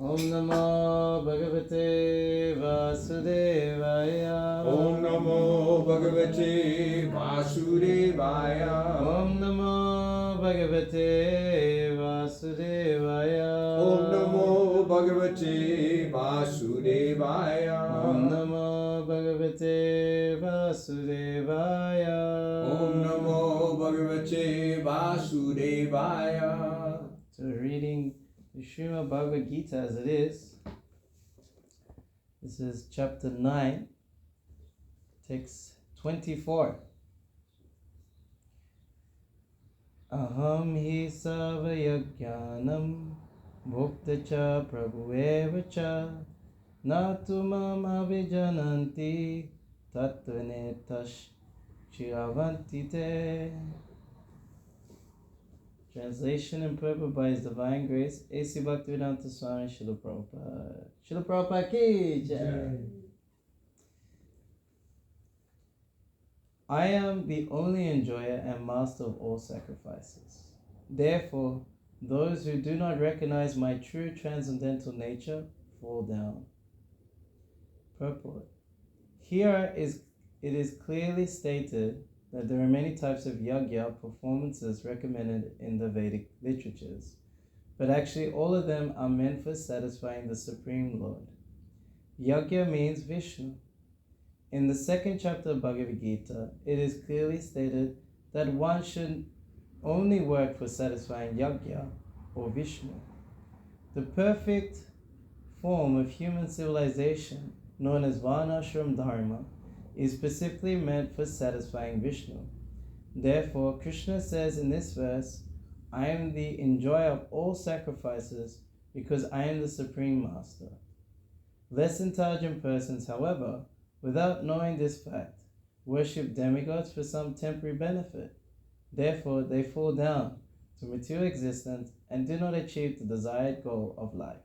Om Namo Bhagavate Vasudevaya. Om Namo Bhagavate Vasudevaya. Om Namo Bhagavate Vasudevaya. Om Namo Bhagavate Vasudevaya. Om Namo Bhagavate Vasudevaya. Om Namo Bhagavate Vasudevaya. So reading the Srimad Bhagavad-gītā as it is. This is chapter 9, text 24. Aham hi savayagyanam bhukta cha prabhueva cha natu mam abhijananti tattvane chiyavanti te. Translation and purport by His Divine Grace, A.C. Bhaktivedanta Swami Srila Prabhupada. Srila Prabhupada ki jai. I am the only enjoyer and master of all sacrifices. Therefore, those who do not recognize my true transcendental nature fall down. Purport. Here it is clearly stated that there are many types of yajña performances recommended in the Vedic literatures, but actually all of them are meant for satisfying the Supreme Lord. Yajña means Viṣṇu. In the second chapter of Bhagavad-gītā, it is clearly stated that one should only work for satisfying Yajña or Viṣṇu. The perfect form of human civilization, known as varṇāśrama-dharma, is specifically meant for satisfying Viṣṇu. Therefore, Kṛṣṇa says in this verse, I am the enjoyer of all sacrifices because I am the Supreme Master. Less intelligent persons, however, without knowing this fact, worship demigods for some temporary benefit. Therefore, they fall down to material existence and do not achieve the desired goal of life.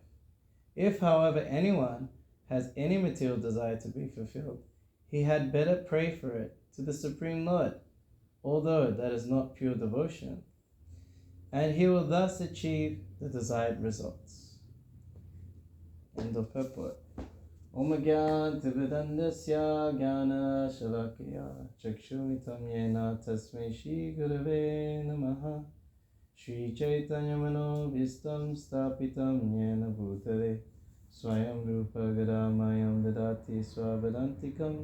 If, however, anyone has any material desire to be fulfilled, he had better pray for it to the Supreme Lord, although that is not pure devotion, and he will thus achieve the desired results. End of purport. Om Gyan Tibidandasya Gyana Shalakya Chakshumitam Yena Tasmai Shri Gurave Namaha Shri Chaitanya Mano Vistam Stapitam Yena Bhutale Swayam Rupa Gadamayam Dadati Swavadantikam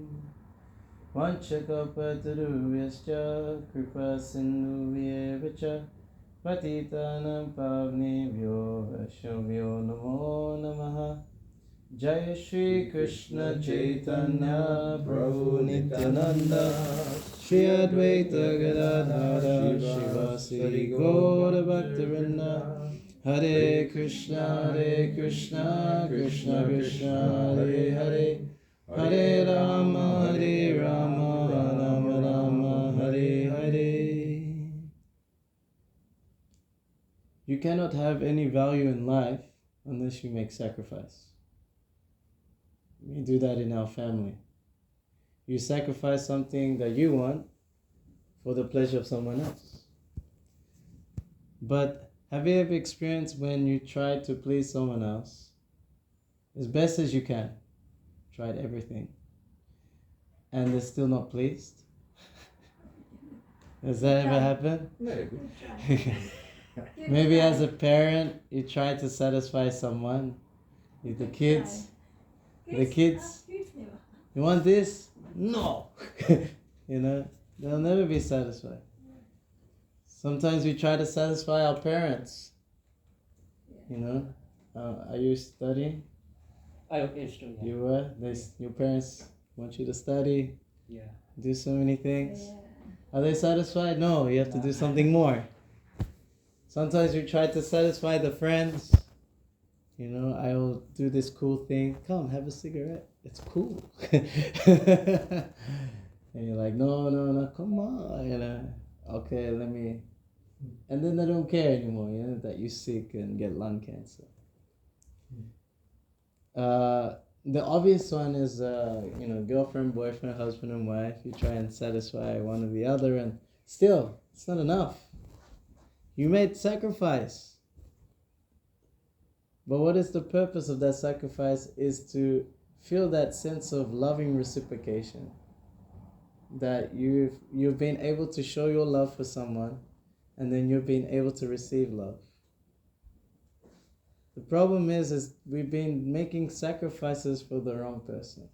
Vanchakapataruvyaschа Kripa Sindhu Vyevacha Patitanam Pavnebhyo Vaishnavyo Namo Namaha Jai Shri Krishna Chaitanya Prabhu Nityananda Shri Advaita Gadadhara Shivasari Gaura Bhaktivinoda Hare Krishna, Krishna Krishna, Hare Hare, Hare Rama, Rama Rama, Hare Hare. You cannot have any value in life unless you make sacrifice. We do that in our family. You sacrifice something that you want for the pleasure of someone else. But have you ever experienced when you try to please someone else as best as you can, tried everything, and they're still not pleased? Has that ever happened? Maybe. Maybe as a parent, you try to satisfy someone, the kids. You want this? No! They'll never be satisfied. Sometimes we try to satisfy our parents. Are you studying? I used to, yeah. You were? Your parents want you to study? Yeah. Do so many things? Yeah. Are they satisfied? No, you have to do something more. Sometimes we try to satisfy the friends. I will do this cool thing. Come, have a cigarette. It's cool. And you're like, no, come on. Okay, let me... And then they don't care anymore, that you're sick and get lung cancer. The obvious one is, girlfriend, boyfriend, husband and wife. You try and satisfy one or the other, and still, it's not enough. You made sacrifice. But what is the purpose of that sacrifice is to feel that sense of loving reciprocation. That you've been able to show your love for someone, and then you've been able to receive love. The problem is we've been making sacrifices for the wrong person.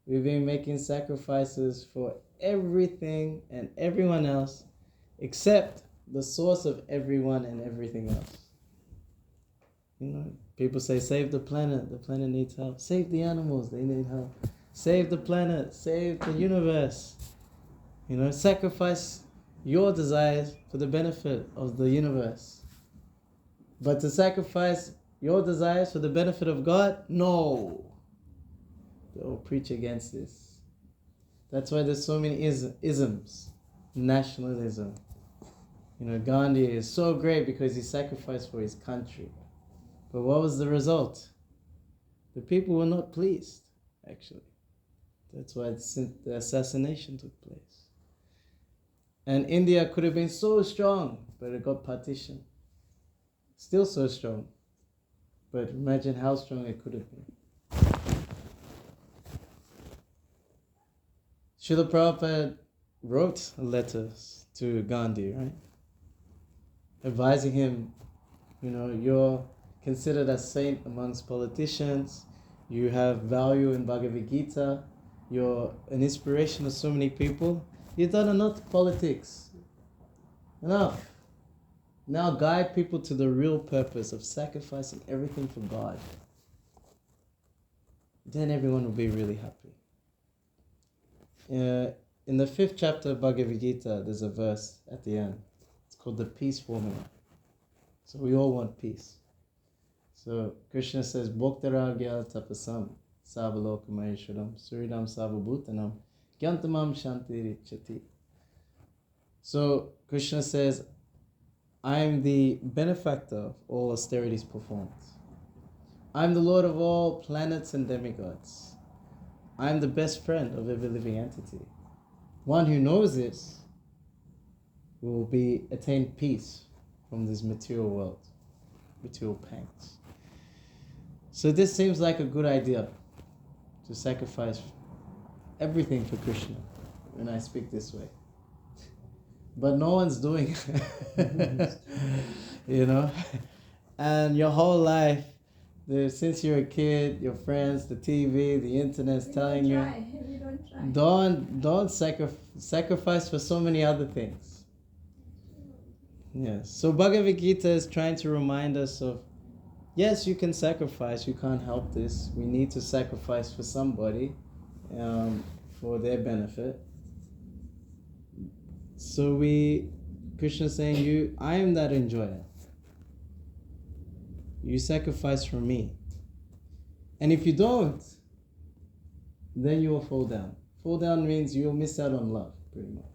We've been making sacrifices for everything and everyone else except the source of everyone and everything else. You know, people say, save the planet needs help. Save the animals, they need help. Save the planet, save the universe. You know, sacrifice your desires for the benefit of the universe. But to sacrifice your desires for the benefit of God, no. They'll preach against this. That's why there's so many isms. Nationalism. You know, Gandhi is so great because he sacrificed for his country. But what was the result? The people were not pleased, actually. That's why the assassination took place. And India could have been so strong, but it got partitioned. Still so strong. But imagine how strong it could have been. Srila Prabhupada wrote letters to Gandhi, right? Advising him, you know, you're considered a saint amongst politicians, you have value in Bhagavad-gītā, you're an inspiration to so many people. You've done enough politics. Enough. Now guide people to the real purpose of sacrificing everything for God. Then everyone will be really happy. In the 5th chapter of Bhagavad-gītā, there's a verse at the end. It's called the peace formula. So we all want peace. So Kṛṣṇa says, Bhoktaragya tapasam savalokamayeshwaram suridam savabhutanam gyantamam shantirichati. So Kṛṣṇa says, I am the benefactor of all austerities performed. I am the Lord of all planets and demigods. I am the best friend of every living entity. One who knows this will attain peace from this material world, material pangs. So this seems like a good idea, to sacrifice everything for Kṛṣṇa, when I speak this way. But no one's doing it. You know? And your whole life, since you're a kid, your friends, the TV, the internet's telling you, don't sacrifice for so many other things. Yes. So Bhagavad-gītā is trying to remind us of, yes, you can sacrifice, you can't help this. We need to sacrifice for somebody, for their benefit. So Kṛṣṇa is saying, I am that enjoyer. You sacrifice for me. And if you don't, then you will fall down. Fall down means you'll miss out on love, pretty much.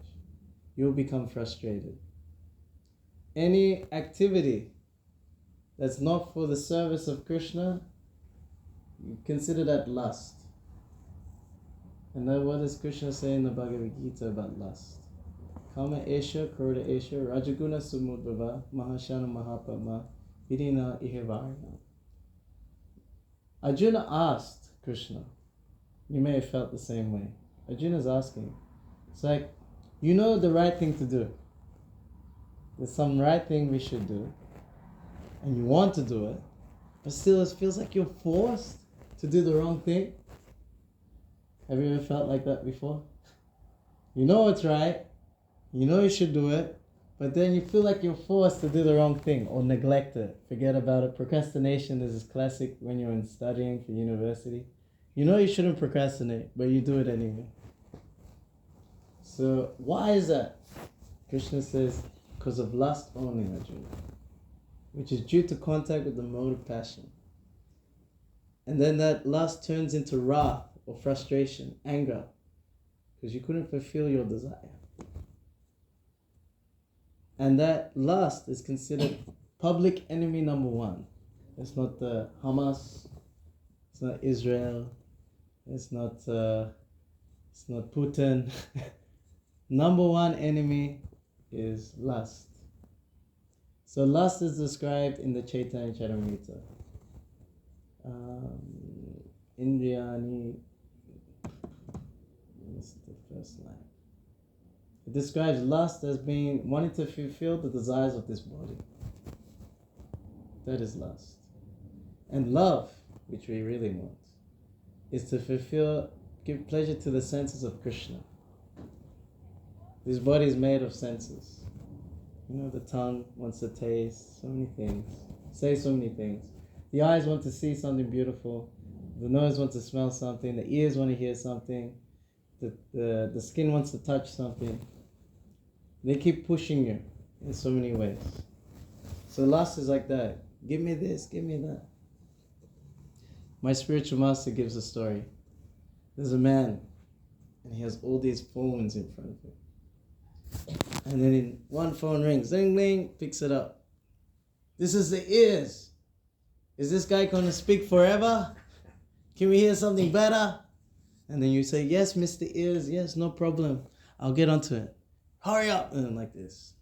You'll become frustrated. Any activity that's not for the service of Kṛṣṇa, you consider that lust. And then what does Kṛṣṇa say in the Bhagavad-gītā about lust? Kama esha, krodha esha, rajaguna samudbhava, mahashana mahapama, vidina ihevarna. Arjuna asked Kṛṣṇa, you may have felt the same way. Arjuna's asking, it's like, you know the right thing to do. There's some right thing we should do, and you want to do it, but still it feels like you're forced to do the wrong thing. Have you ever felt like that before? You know it's right, you know you should do it, but then you feel like you're forced to do the wrong thing or neglect it, forget about it. Procrastination is classic when you're studying for university. You know you shouldn't procrastinate, but you do it anyway. So why is that? Kṛṣṇa says, because of lust only, Arjuna, which is due to contact with the mode of passion. And then that lust turns into wrath or frustration, anger, because you couldn't fulfill your desire. And that lust is considered public enemy number one. It's not the Hamas, it's not Israel, it's not Putin. Number one enemy is lust. So lust is described in the Chaitanya Charitamrita. Indriyani, what's the first line? It describes lust as being wanting to fulfill the desires of this body. That is lust. And love, which we really want, is to give pleasure to the senses of Kṛṣṇa. This body is made of senses. The tongue wants to taste so many things, say so many things. The eyes want to see something beautiful. The nose wants to smell something. The ears want to hear something. The skin wants to touch something. They keep pushing you in so many ways. So lust is like that. Give me this, give me that. My spiritual master gives a story. There's a man, and he has all these phones in front of him. And then one phone rings, ding, ding, picks it up. This is the ears. Is this guy going to speak forever? Can we hear something better? And then you say, yes, Mr. Ears, yes, no problem. I'll get onto it. Hurry up. And like this.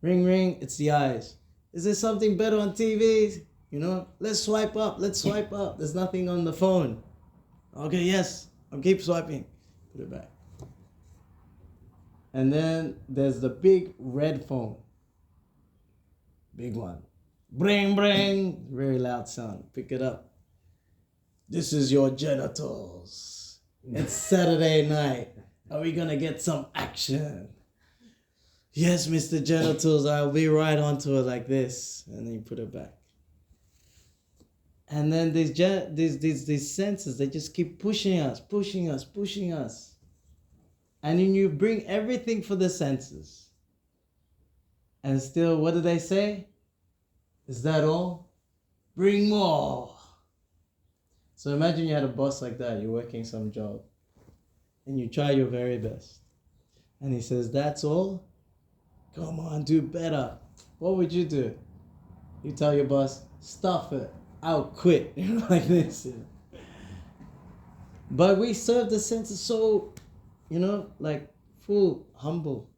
Ring, ring, it's the eyes. Is there something better on TV? Let's swipe up, There's nothing on the phone. Okay, yes, I'll keep swiping. Put it back. And then there's the big red phone. Big one. Bring, bring. Very loud sound. Pick it up. This is your genitals. It's Saturday night. Are we going to get some action? Yes, Mr. Genitals, I'll be right onto it like this. And then you put it back. And then these senses, they just keep pushing us. And then you bring everything for the senses. And still, what do they say? Is that all? Bring more. So imagine you had a boss like that. You're working some job. And you try your very best. And he says, that's all? Come on, do better. What would you do? You tell your boss, stuff it. I'll quit. Like this. But we serve the senses so, like full, humble.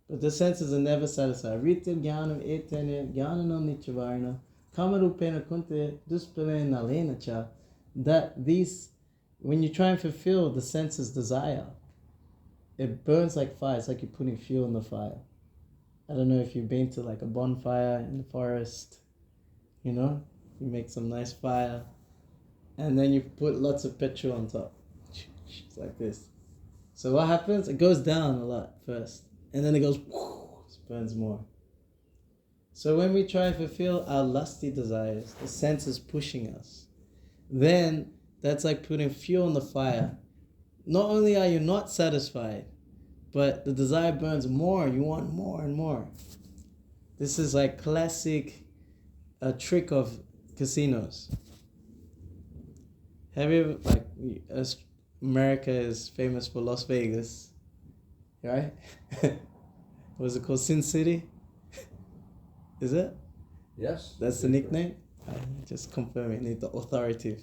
But the senses are never satisfied. Ritir jnanam etene jnanam nityavārna kamarupena kunte duspele nalena cha. That these, when you try and fulfill the senses' desire, it burns like fire. It's like you're putting fuel in the fire. I don't know if you've been to like a bonfire in the forest. You make some nice fire. And then you put lots of petrol on top. It's like this. So what happens? It goes down a lot first. And then it goes, it burns more. So when we try and fulfill our lusty desires, the senses pushing us, then that's like putting fuel on the fire. Not only are you not satisfied, but the desire burns more. You want more and more. This is like classic trick of casinos. Have you America is famous for Las Vegas, right? What is it called? Sin City? Is it? Yes. That's the nickname? Just confirming, need the authoritative.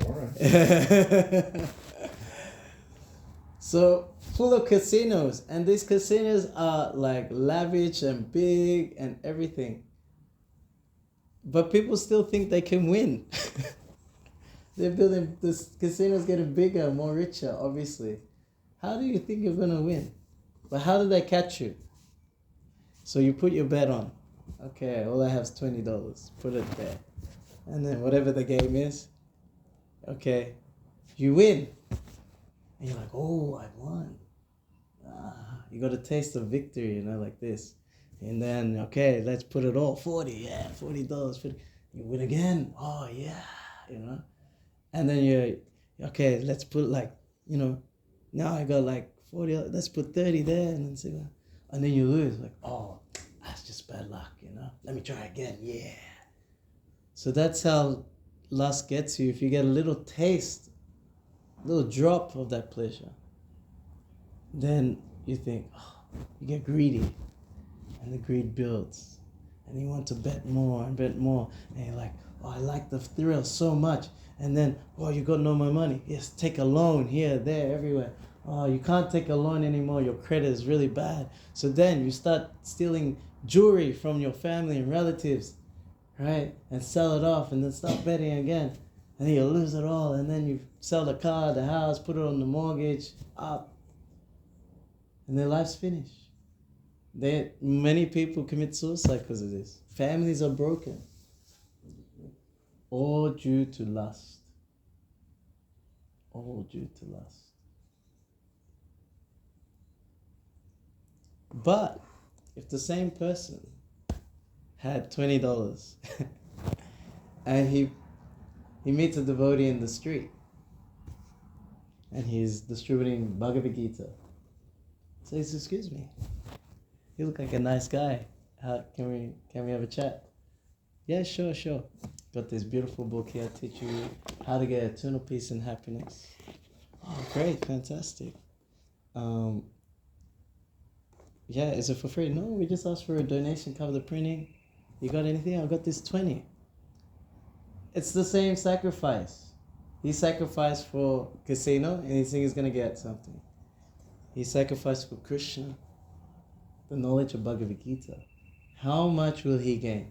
All right. So, full of casinos. And these casinos are like lavish and big and everything. But people still think they can win. They're building, this casino's getting bigger, more richer, obviously. How do you think you're going to win? But how do they catch you? So you put your bet on. Okay, all I have is $20. Put it there. And then whatever the game is, okay, you win. And you're like, oh, I won. You got a taste of victory, like this. And then, okay, let's put it all. $40. You win again. Oh, yeah, And then you're, okay, let's put now I got like 40, let's put 30 there. And then you lose. Like, oh, that's just bad luck, Let me try again. Yeah. So that's how lust gets you. If you get a little taste, a little drop of that pleasure, then you think, you get greedy. And the greed builds. And you want to bet more and bet more. And you're like, I like the thrill so much. And then, you got no more money. Yes, take a loan here, there, everywhere. You can't take a loan anymore. Your credit is really bad. So then you start stealing jewelry from your family and relatives, right? And sell it off and then start betting again. And then you lose it all, and then you sell the car, the house, put it on the mortgage, up. And their life's finished. Many people commit suicide because of this. Families are broken. All due to lust. All due to lust. But if the same person had $20 and he meets a devotee in the street and he's distributing Bhagavad-gītā, says, "Excuse me, you look like a nice guy. Can we have a chat?" "Yeah, sure. Got this beautiful book here, teach you how to get eternal peace and happiness." "Oh, great, fantastic. Yeah, is it for free?" "No, we just asked for a donation, cover the printing. You got anything?" "I got this 20. It's the same sacrifice. He sacrificed for Kṛṣṇa and he thinks he's going to get something. He sacrificed for Kṛṣṇa, the knowledge of Bhagavad-gītā. How much will he gain?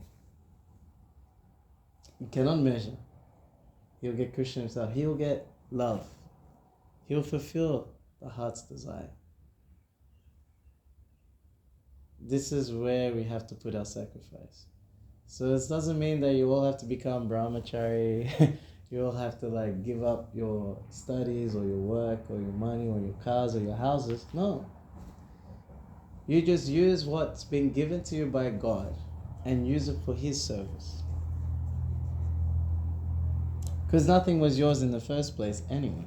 You cannot measure. He'll get Kṛṣṇa himself. He'll get love. He'll fulfill the heart's desire. This is where we have to put our sacrifice. So this doesn't mean that you all have to become brahmachari. You all have to give up your studies or your work or your money or your cars or your houses. No. You just use what's been given to you by God and use it for His service. Because nothing was yours in the first place anyway.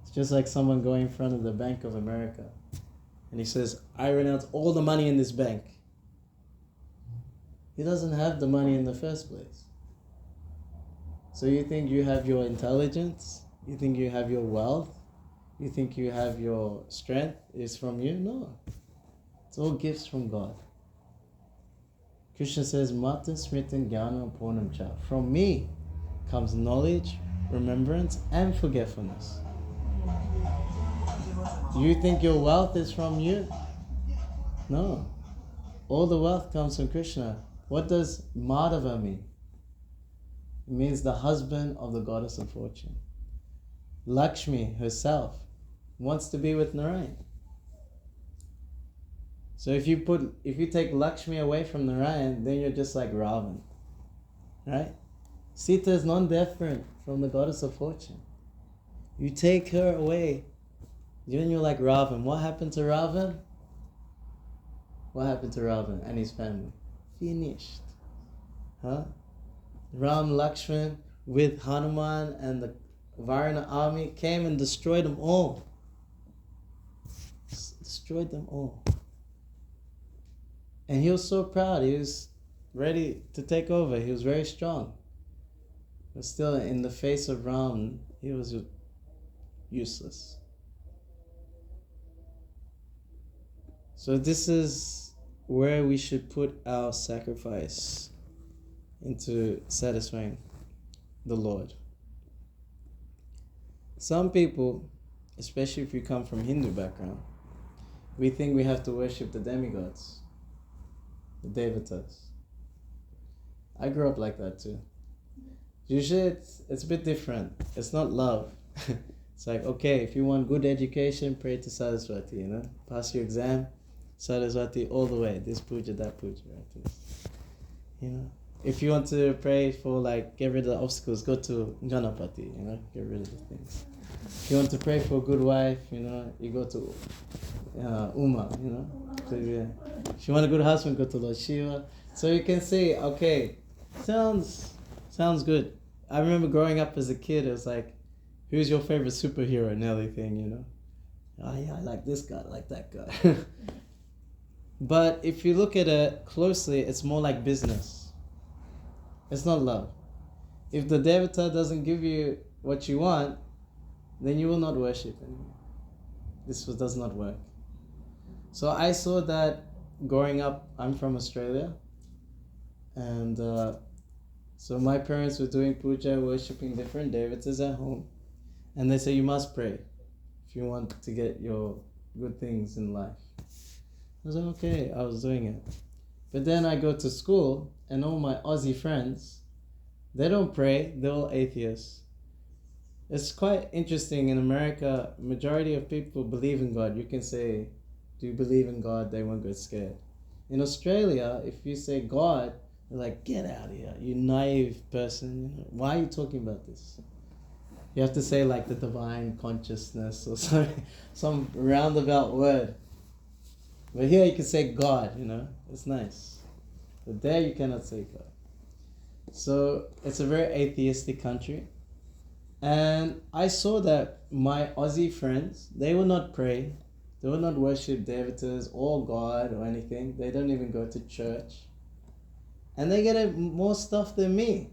It's just like someone going in front of the Bank of America and he says, "I renounce all the money in this bank." He doesn't have the money in the first place. So you think you have your intelligence? You think you have your wealth? You think you have your strength is from you? No. It's all gifts from God. Kṛṣṇa says, "Mata smritin jnana purnam cha." From me comes knowledge, remembrance, and forgetfulness. You think your wealth is from you? No. All the wealth comes from Kṛṣṇa. What does Madhava mean? It means the husband of the goddess of fortune. Lakshmi herself wants to be with Narayan. So if you take Lakshmi away from Narayan, then you're just like Ravan. Right? Sita is non-different from the goddess of fortune. You take her away, then you're like Ravan. What happened to Ravan? What happened to Ravan and his family? Finished. Huh? Ram Lakshman with Hanuman and the Varna army came and destroyed them all. Destroyed them all. And he was so proud. He was ready to take over. He was very strong. But still, in the face of Ram, he was useless. So this is where we should put our sacrifice into satisfying the Lord. Some people, especially if you come from Hindu background, we think we have to worship the demigods, the devatas. I grew up like that too. Usually it's a bit different. It's not love. It's like, okay, if you want good education, pray to Saraswati, pass your exam, Saraswati all the way, this puja, that puja, right? If you want to pray for get rid of the obstacles, go to Ganapati, get rid of the things. If you want to pray for a good wife, you go to Uma, If you want a good husband, go to Lord Shiva. So you can see, okay, sounds good. I remember growing up as a kid, it was like, who's your favorite superhero and everything, Oh yeah, I like this guy, I like that guy. But if you look at it closely, it's more like business. It's not love. If the devata doesn't give you what you want, then you will not worship anymore. This does not work. So I saw that growing up. I'm from Australia, and so my parents were doing puja, worshipping different devatas at home, and they say you must pray if you want to get your good things in life. I was like, okay, I was doing it. But then I go to school, and all my Aussie friends, they don't pray, they're all atheists. It's quite interesting. In America, majority of people believe in God. You can say, do you believe in God? They won't get scared. In Australia, if you say God, they're like, get out of here, you naive person. You know, why are you talking about this? You have to say like the divine consciousness or some roundabout word. But here you can say God, you know, it's nice. But there you cannot say God. So it's a very atheistic country. And I saw that my Aussie friends, they will not pray. They will not worship devatas or God or anything. They don't even go to church. And they get more stuff than me.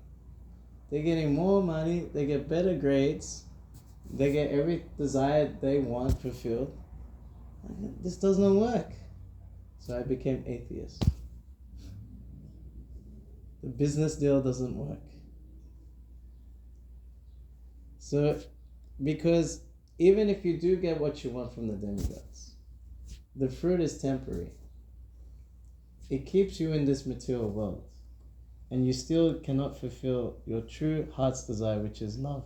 They're getting more money. They get better grades. They get every desire they want fulfilled. This does not work. So I became atheist. The business deal doesn't work. So, because even if you do get what you want from the demigods, the fruit is temporary. It keeps you in this material world. And you still cannot fulfill your true heart's desire, which is love.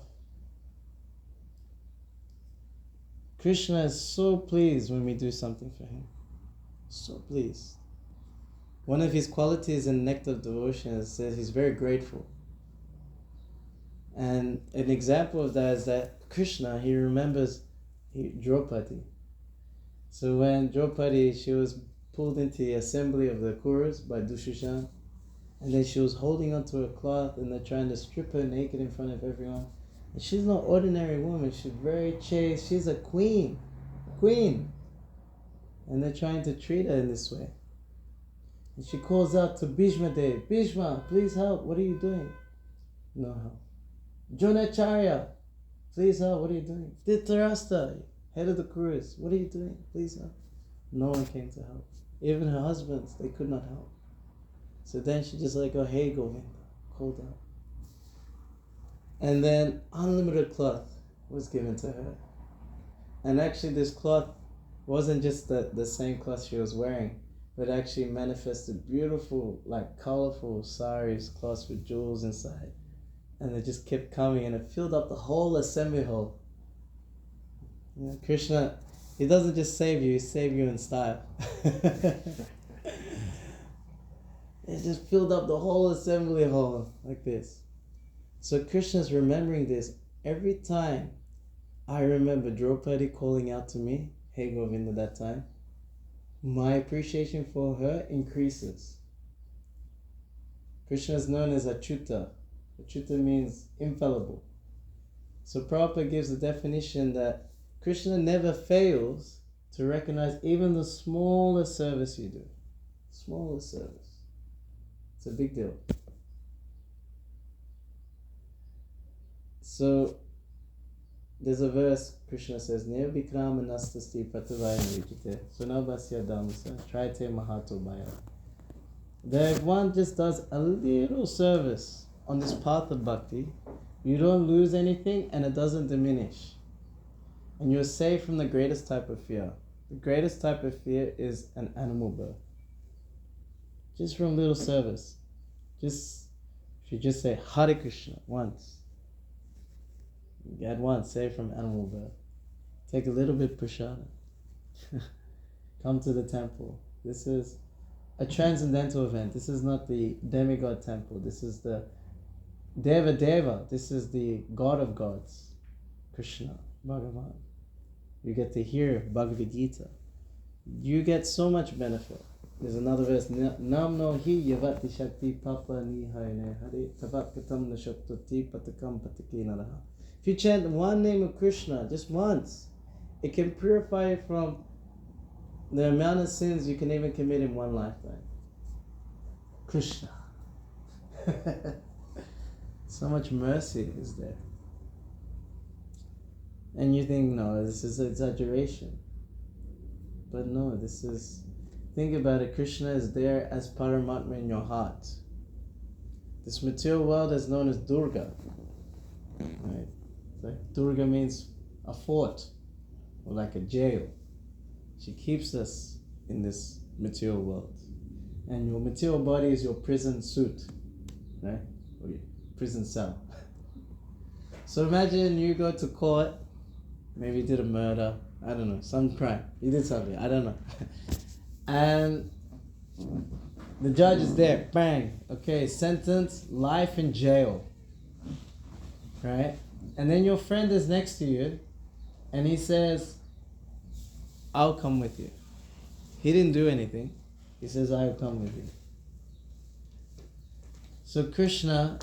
Kṛṣṇa is so pleased when we do something for him. So pleased. One of his qualities in Nectar of Devotion is that he's very grateful. And an example of that is that Kṛṣṇa, he remembers Draupadi. So when Draupadi, she was pulled into the assembly of the Kurus by Dushashan, and then she was holding onto a cloth and they're trying to strip her naked in front of everyone. And she's not an ordinary woman, she's very chaste, she's a queen. Queen. And they're trying to treat her in this way. And she calls out to Bhiṣṇa Dev, Bhishma, please help, what are you doing? No help. Dronacharya, please help, what are you doing? Dhritarashtra, head of the Kurus, what are you doing? Please help. No one came to help. Even her husbands, they could not help. So then she just like, oh, hey, Govinda, called out. And then unlimited cloth was given to her. And actually this cloth wasn't just the same cloth she was wearing, but actually manifested beautiful, like colorful saris, cloths with jewels inside. And they just kept coming and it filled up the whole assembly hall. You know, Kṛṣṇa, he doesn't just save you, he saves you in style. It just filled up the whole assembly hall like this. So Kṛṣṇa's remembering this. Every time I remember Draupadi calling out to me, hey Govinda, that time, my appreciation for her increases. Kṛṣṇa is known as Achyuta. Achyuta means infallible. So Prabhupada gives the definition that Kṛṣṇa never fails to recognize even the smallest service you do. Smallest service. It's a big deal. So there's a verse Kṛṣṇa says, Neva Vikrama Nastasti Patavaya Nrijite Sunabhasya Dhamasa Traite Mahato Bhaya. That if one just does a little service on this path of bhakti, you don't lose anything and it doesn't diminish. And you're saved from the greatest type of fear. The greatest type of fear is an animal birth. Just from little service. If you just say Hare Krishna once, you get one, saved from animal birth. Take a little bit prasada. Come to the temple. This is a transcendental event. This is not the demigod temple. This is the Deva Deva. This is the God of gods. Kṛṣṇa, Bhagavan. You get to hear Bhagavad-gītā. You get so much benefit. There's another verse. Namno hi yavati shakti papa nihayane hare tavat katam nashaktati patakam pataki naraha. If you chant one name of Kṛṣṇa just once, it can purify you from the amount of sins you can even commit in one lifetime. Kṛṣṇa. So much mercy is there. And you think, no, this is exaggeration. But no, this is... Think about it, Kṛṣṇa is there as Paramatma in your heart. This material world is known as Durga. Right? Like Durga means a fort, or like a jail. She keeps us in this material world. And your material body is your prison suit, right? Or your prison cell. So imagine you go to court, maybe you did a murder, I don't know, some crime. You did something, I don't know. And the judge is there, bang, okay, sentence, life in jail, right? And then your friend is next to you, and he says, I'll come with you. He didn't do anything. He says, I'll come with you. So Kṛṣṇa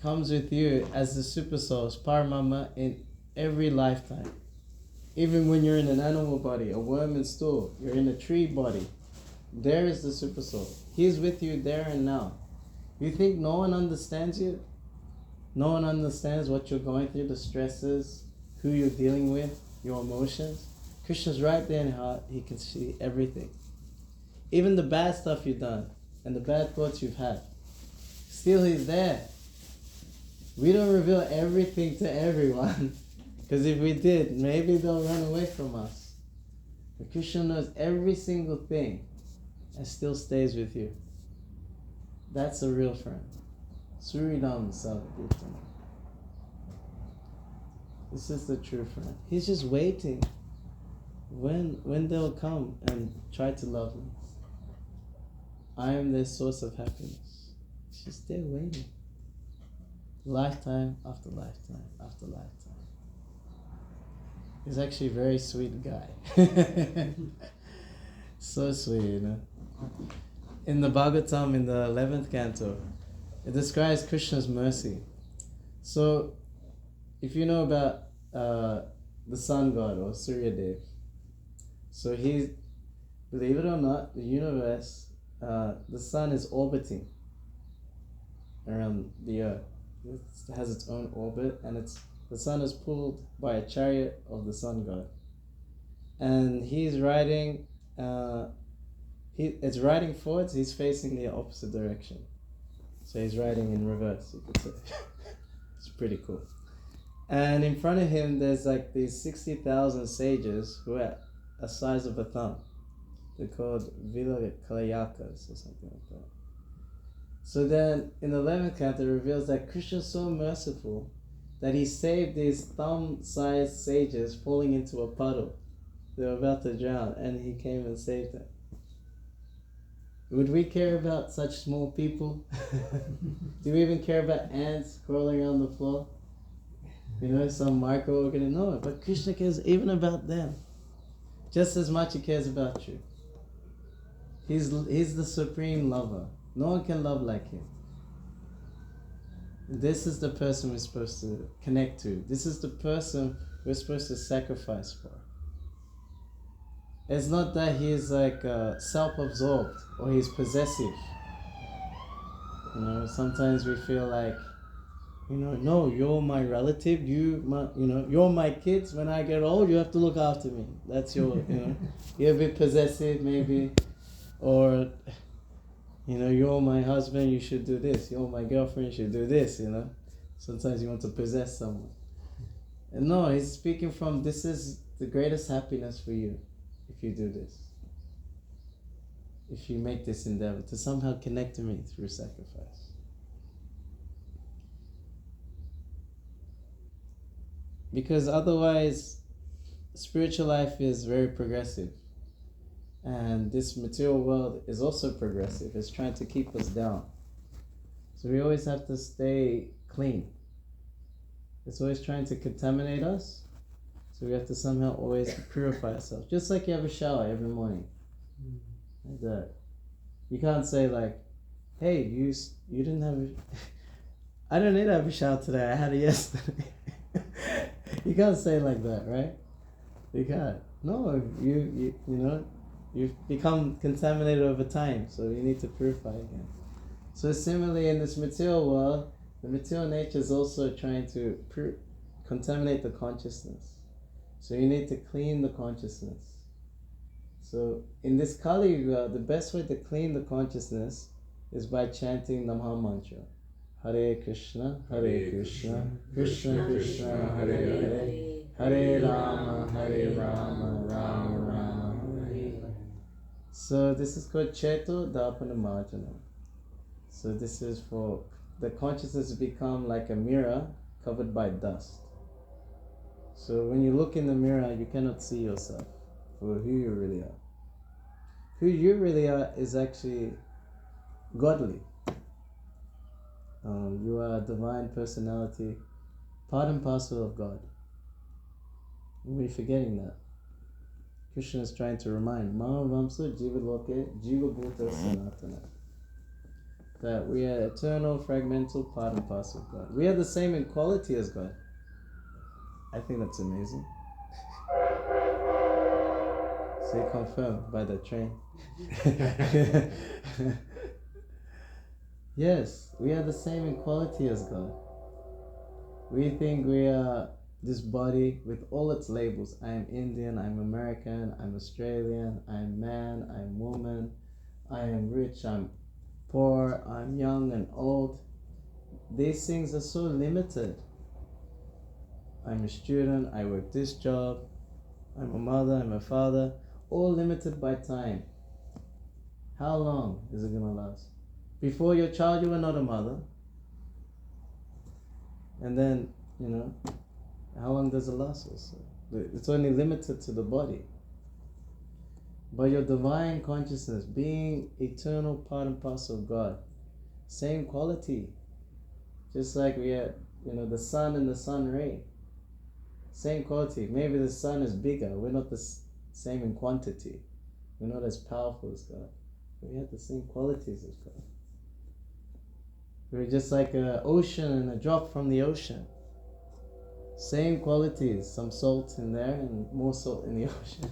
comes with you as the super souls, Paramama, in every lifetime. Even when you're in an animal body, a worm in stool, you're in a tree body, there is the super soul. He's with you there and now. You think no one understands you? No one understands what you're going through, the stresses, who you're dealing with, your emotions? Krishna's right there in heart. He can see everything. Even the bad stuff you've done and the bad thoughts you've had. Still He's there. We don't reveal everything to everyone. Because if we did, maybe they'll run away from us. But Krishna knows every single thing and still stays with you. That's a real friend. Suridam Savadipam. This is the true friend. He's just waiting when they'll come and try to love me. I am their source of happiness. He's just there waiting. Lifetime after lifetime after lifetime. He's actually a very sweet guy. So sweet, you know. In the Bhagavatam, in the 11th canto, it describes Krishna's mercy. So, if you know about the sun god or Surya Dev, so he's, believe it or not, the universe, the sun is orbiting around the earth. It has its own orbit, and the sun is pulled by a chariot of the sun god. And he's riding, it's riding forwards, he's facing the opposite direction. So he's riding in reverse, you could say. It's pretty cool. And in front of him, there's like these 60,000 sages who are the size of a thumb. They're called Vilakayakas or something like that. So then, in the 11th canto, it reveals that Krishna is so merciful that he saved these thumb-sized sages falling into a puddle. They were about to drown, and he came and saved them. Would we care about such small people? Do we even care about ants crawling on the floor? You know, some microorganism? No, but Krishna cares even about them. Just as much he cares about you. He's the supreme lover. No one can love like him. This is the person we're supposed to connect to. This is the person we're supposed to sacrifice for. It's not that he's like self-absorbed or he's possessive. You know, sometimes we feel like, you know, no, you're my relative, you're my kids. When I get old, you have to look after me. That's your, you know, you're a bit possessive maybe, or, you know, you're my husband, you should do this. You're my girlfriend, you should do this, you know. Sometimes you want to possess someone. And no, he's speaking from, this is the greatest happiness for you if you do this. If you make this endeavor to somehow connect to me through sacrifice. Because otherwise, spiritual life is very progressive. And this material world is also progressive. It's trying to keep us down. So we always have to stay clean. It's always trying to contaminate us. So we have to somehow always purify ourselves. Just like you have a shower every morning. Like that. You can't say like, hey, you didn't have a... I don't need to have a shower today. I had it yesterday. You can't say like that, right? You can't. No, you know, you've become contaminated over time, so you need to purify again. So similarly, in this material world, the material nature is also trying to contaminate the consciousness. So you need to clean the consciousness. So in this Kali Yuga, the best way to clean the consciousness is by chanting the Maha Mantra. Hare Kṛṣṇa, Hare Kṛṣṇa, Kṛṣṇa Kṛṣṇa, Hare Hare, Hare Rama, Rama Rama, Hare Hare. So this is called Cheto Dapana Marjana. So this is for the consciousness to become like a mirror covered by dust. So when you look in the mirror, you cannot see yourself for who you really are. Who you really are is actually godly. You are a divine personality, part and parcel of God. We're forgetting that. Kṛṣṇa is trying to remind Mama Vamsa Jiva Loke Jiva Bhuta Sanatana, that we are eternal, fragmental, part and parcel of God. We are the same in quality as God. I think that's amazing. So confirmed by the train. Yes, we are the same in quality as God. We think we are this body with all its labels. I am Indian, I'm American, I'm Australian, I'm man, I'm woman, I am rich, I'm poor, I'm young and old. These things are so limited. I'm a student, I work this job, I'm a mother, I'm a father, all limited by time. How long is it going to last? Before your child, you were not a mother. And then, how long does it last also? It's only limited to the body. But your divine consciousness, being eternal part and parcel of God, same quality. Just like we had, the sun and the sun ray. Same quality. Maybe the sun is bigger. We're not the same in quantity. We're not as powerful as God. But we have the same qualities as God. We're just like an ocean and a drop from the ocean. Same qualities. Some salt in there and more salt in the ocean.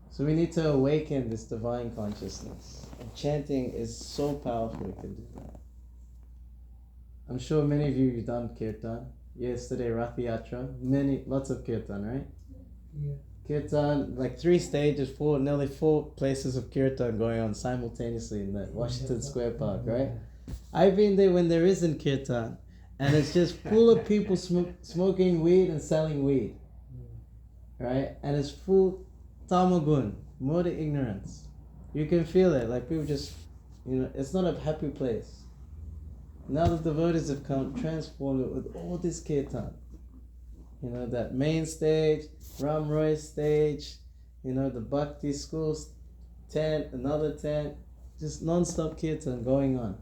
So we need to awaken this divine consciousness. And chanting is so powerful we can do that. I'm sure many of you have done kirtan. Yesterday, Rath Yatra. Lots of kirtan, right? Yeah. Kirtan, like 3 stages, nearly 4 places of kirtan going on simultaneously in the Washington Square Park, right? I've been there when there isn't kirtan, and it's just full of people smoking weed and selling weed, right? And it's full tamagun, more the ignorance. You can feel it, like people just, it's not a happy place. Now the devotees have come, transformed it with all this kirtan. That main stage, Ram Roy stage, the Bhakti schools tent, another tent, just non-stop kirtan going on.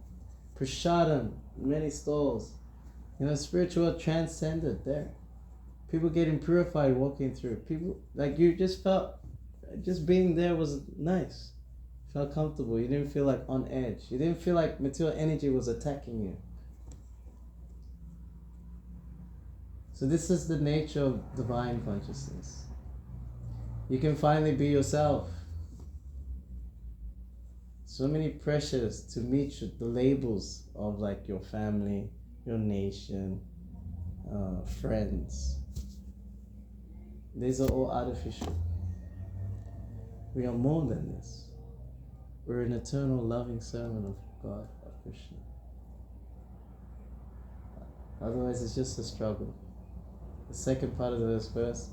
Prasadam, many stalls. Spiritual transcended there. People getting purified walking through. People, like you just felt, just being there was nice. Felt comfortable. You didn't feel like on edge. You didn't feel like material energy was attacking you. So this is the nature of divine consciousness. You can finally be yourself. So many pressures to meet the labels of like your family, your nation, friends. These are all artificial. We are more than this. We're an eternal loving servant of God, of Kṛṣṇa. Otherwise it's just a struggle. The second part of this verse,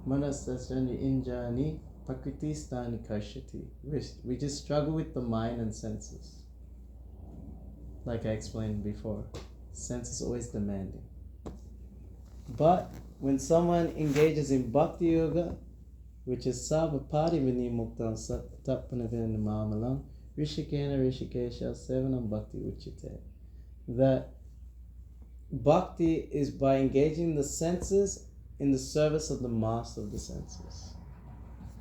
Manasasani injani prakriti-stani karshati. We just struggle with the mind and senses. Like I explained before, sense is always demanding. But when someone engages in bhakti yoga, which is sabapati vinimuktam tapanavinam mamalam, rishikena rishikesha sevanam bhakti uchite. That bhakti is by engaging the senses in the service of the master of the senses,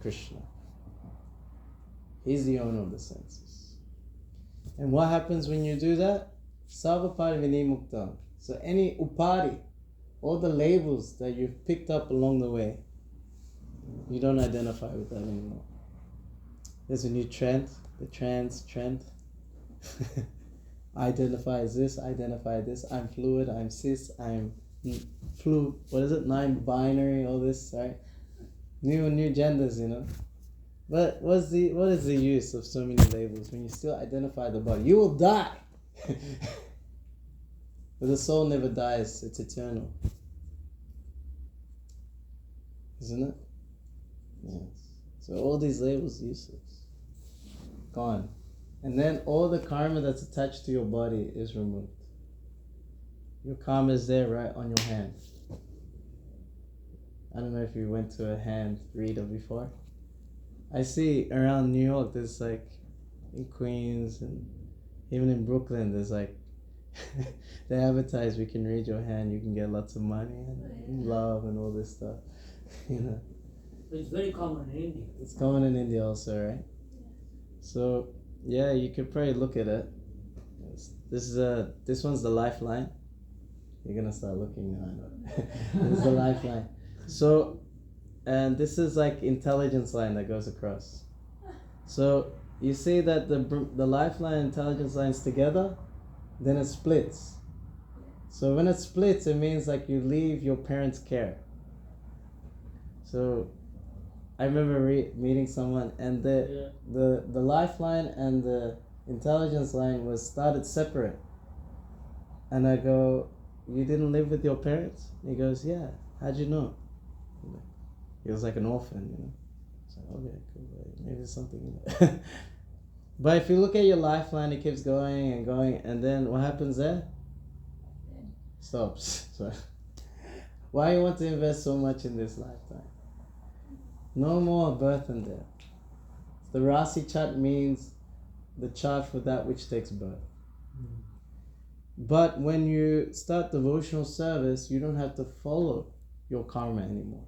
Kṛṣṇa. He's the owner of the senses. And what happens when you do that? Savapari vinimuktam. So any upari, all the labels that you've picked up along the way, you don't identify with that anymore. There's a new trend, the trans trend. Identify as this, identify this, I'm fluid, I'm cis, I'm non-binary, all this, right? New genders, But what is the use of so many labels when you still identify the body? You will die! But the soul never dies, it's eternal. Isn't it? Yes. So all these labels useless. Gone. And then all the karma that's attached to your body is removed. Your karma is there right on your hand. I don't know if you went to a hand reader before. I see around New York, there's like in Queens and even in Brooklyn, there's like they advertise we can read your hand, you can get lots of money and love and all this stuff. You know. It's very common in India. It's common in India also, right? So yeah, you could probably look at it. This one's the lifeline. You're gonna start looking now. This is the lifeline. So, and this is like intelligence line that goes across. So you see that the lifeline and intelligence lines together, then it splits. So when it splits, it means like you leave your parents' care. So I remember meeting someone, and the lifeline and the intelligence line was started separate. And I go, "You didn't live with your parents?" He goes, "Yeah." "How'd you know?" He was like an orphan, you know. It's like, okay, cool. Maybe there's something in there. But if you look at your lifeline, it keeps going and going, and then what happens there? Stops. So, why you want to invest so much in this lifetime? No more birth and death. The Rasi chart means the chart for that which takes birth. But when you start devotional service, you don't have to follow your karma anymore.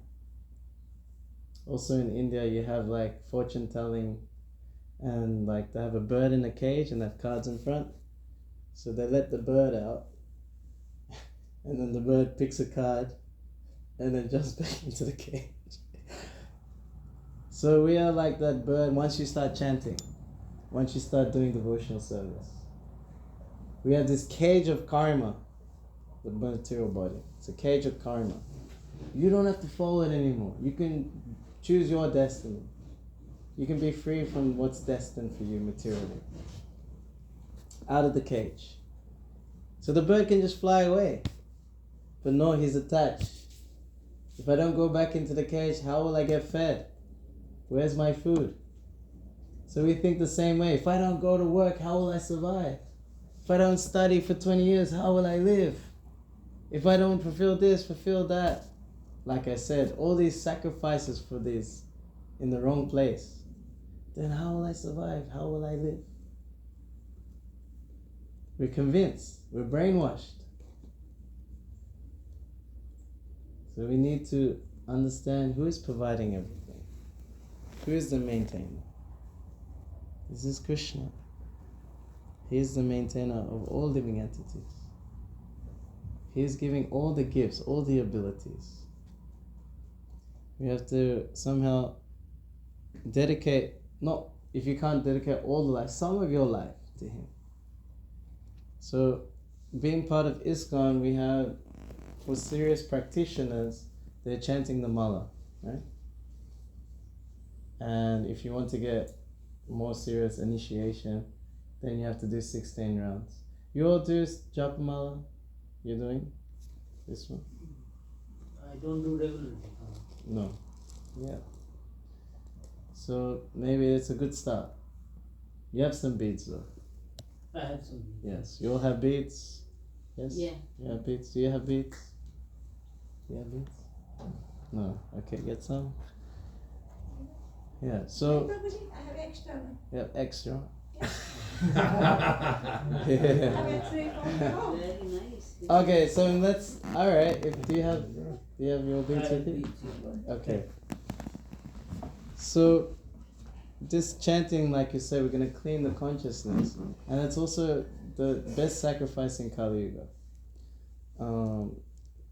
Also in India, you have like fortune telling, and like they have a bird in a cage and have cards in front. So they let the bird out, and then the bird picks a card and then jumps back into the cage. So we are like that bird once you start chanting, once you start doing devotional service. We have this cage of karma, the material body. It's a cage of karma. You don't have to follow it anymore. You can choose your destiny. You can be free from what's destined for you materially. Out of the cage. So the bird can just fly away. But no, he's attached. If I don't go back into the cage, how will I get fed? Where's my food? So we think the same way. If I don't go to work, how will I survive? If I don't study for 20 years, how will I live? If I don't fulfill this, fulfill that. Like I said, all these sacrifices for this in the wrong place. Then how will I survive? How will I live? We're convinced. We're brainwashed. So we need to understand who is providing everything. Who is the maintainer? This is Kṛṣṇa. He is the maintainer of all living entities. He is giving all the gifts, all the abilities. We have to somehow dedicate, not if you can't dedicate all the life, some of your life to Him. So, being part of ISKCON, we have, for serious practitioners, they're chanting the mala, right? And if you want to get more serious initiation, then you have to do 16 rounds. You all do japa mala? You're doing this one? I don't do regularly. No. Yeah. So maybe it's a good start. You have some beads though. I have some. Yes. You all have beads? Yes? Yeah. You have beads? Do you have beads? You have beads? No. Okay, get some. Yeah, so I have extra one. you have extra. I Yeah. have 3 from home. Very nice. Okay, so let's. All right. Do you have your beads with you? Beads. Okay. So, this chanting, like you said, we're going to clean the consciousness, and it's also the best sacrifice in Kali Yuga.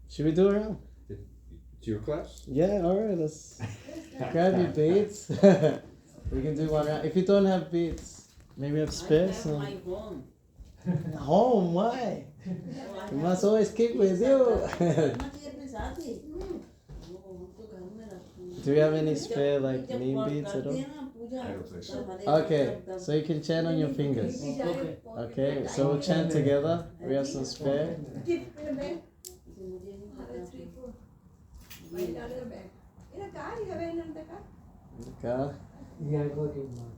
Should we do it around? It's your class? Yeah. All right. Let's grab your beads. We can do one round. If you don't have beads, maybe you have spare. I have my home. Home? Why? You must always keep with you. Do we have any spare like neem beads at all? I don't think so. Okay, so you can chant on your fingers. Okay. Okay, so we'll chant together. We have some spare. Tip in the bag. I have 3, 4. My other bag. In a car, you have any in the car? In the car? Yeah, I got it, Mark.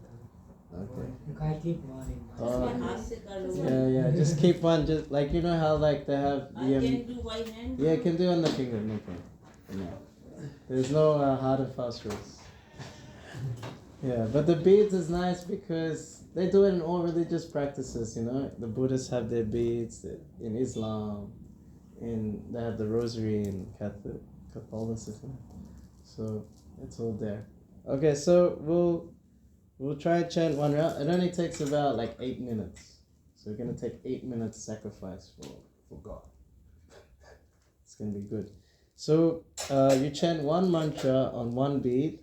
Okay. I keep morning. Yeah. Just keep one. Just like you know how like they have I the can do by hand. yeah, can do on the finger, no problem. No. There's no hard and fast rules. Yeah, but the beads is nice because they do it in all religious practices. You know, the Buddhists have their beads in Islam, they have the rosary in Catholicism. So it's all there. Okay, so we'll try and chant one round. It only takes about like 8 minutes. So we're gonna take 8 minutes sacrifice for God. It's gonna be good. So you chant one mantra on one bead,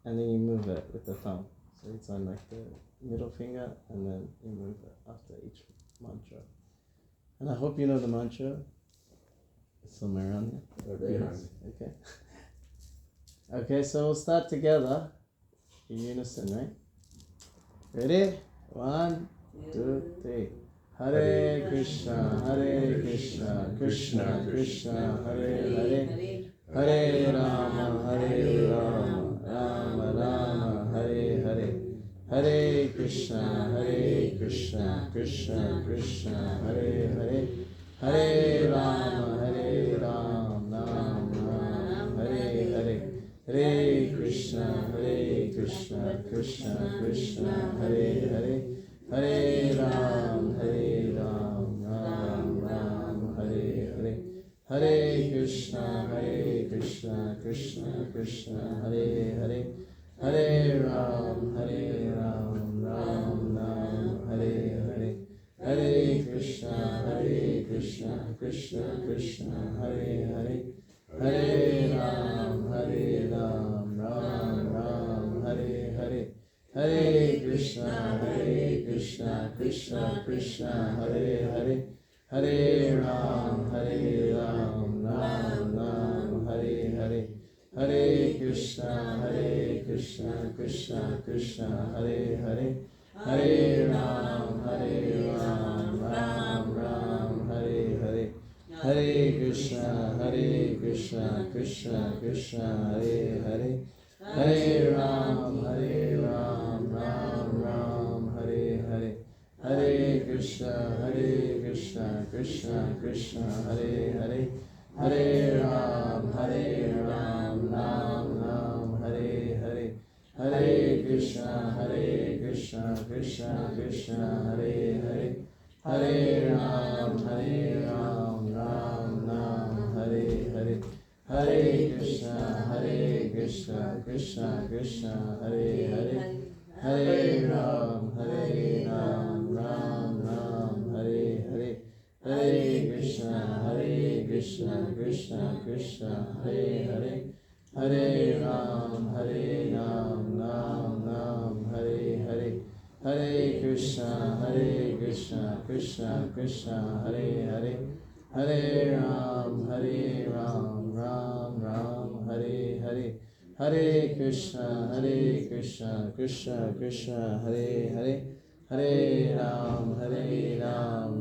and then you move it with the thumb. So it's on like the middle finger, and then you move it after each mantra. And I hope you know the mantra. It's somewhere around here. Behind me. Okay. Okay, so we'll start together in unison, right? Ready? 1, 2, 3. Hare Krishna, Hare Krishna, Krishna Krishna, Hare Hare, Hare Rama, Hare Rama, Rama Rama, Hare Hare, Hare Krishna, Krishna Krishna, Hare Hare, Hare Rama, Rama Rama, Hare Hare, Hare Krishna, Krishna Krishna, Hare Hare, Hare Ram, Ram Ram, Hare Hare, Hare Krishna, Krishna Krishna, Hare Hare, Hare Ram, Ram Ram, Hare Hare, Hare Krishna, Krishna Krishna, Hare Hare, Hare Ram, Ram Ram, Hare Hare, Hare Krishna, Krishna Krishna, Hare Hare, Hare Ram, Ram Ram, Hare Hare, Hare Krishna, Krishna Krishna, Hare Hare, Hare Ram, Ram Ram, Hare Hare, Hare Krishna, Krishna Krishna, Hare Hare, Hare Ram, Ram Ram, Hare Hare, Hare Krishna, Krishna Krishna, Hare Hare, Hare Ram, Ram Ram, Hare Hare, Hare Krishna, Krishna Krishna, Hare Hare, Hare Ram, Ram Ram, Hare Hare, Hare Krishna, Krishna Krishna, Hare Hare, Hare Ram, Ram Ram, Hare Hare, Hare Krishna, Krishna Krishna, Hare Hare, Hare Ram, Ram Ram, Hare Hare, Hare Krishna, Krishna Krishna, Hare Hare, Hare Ram, Ram Ram, Hare Hare, Hare Krishna, Krishna Krishna, Hare Hare, Hare Ram,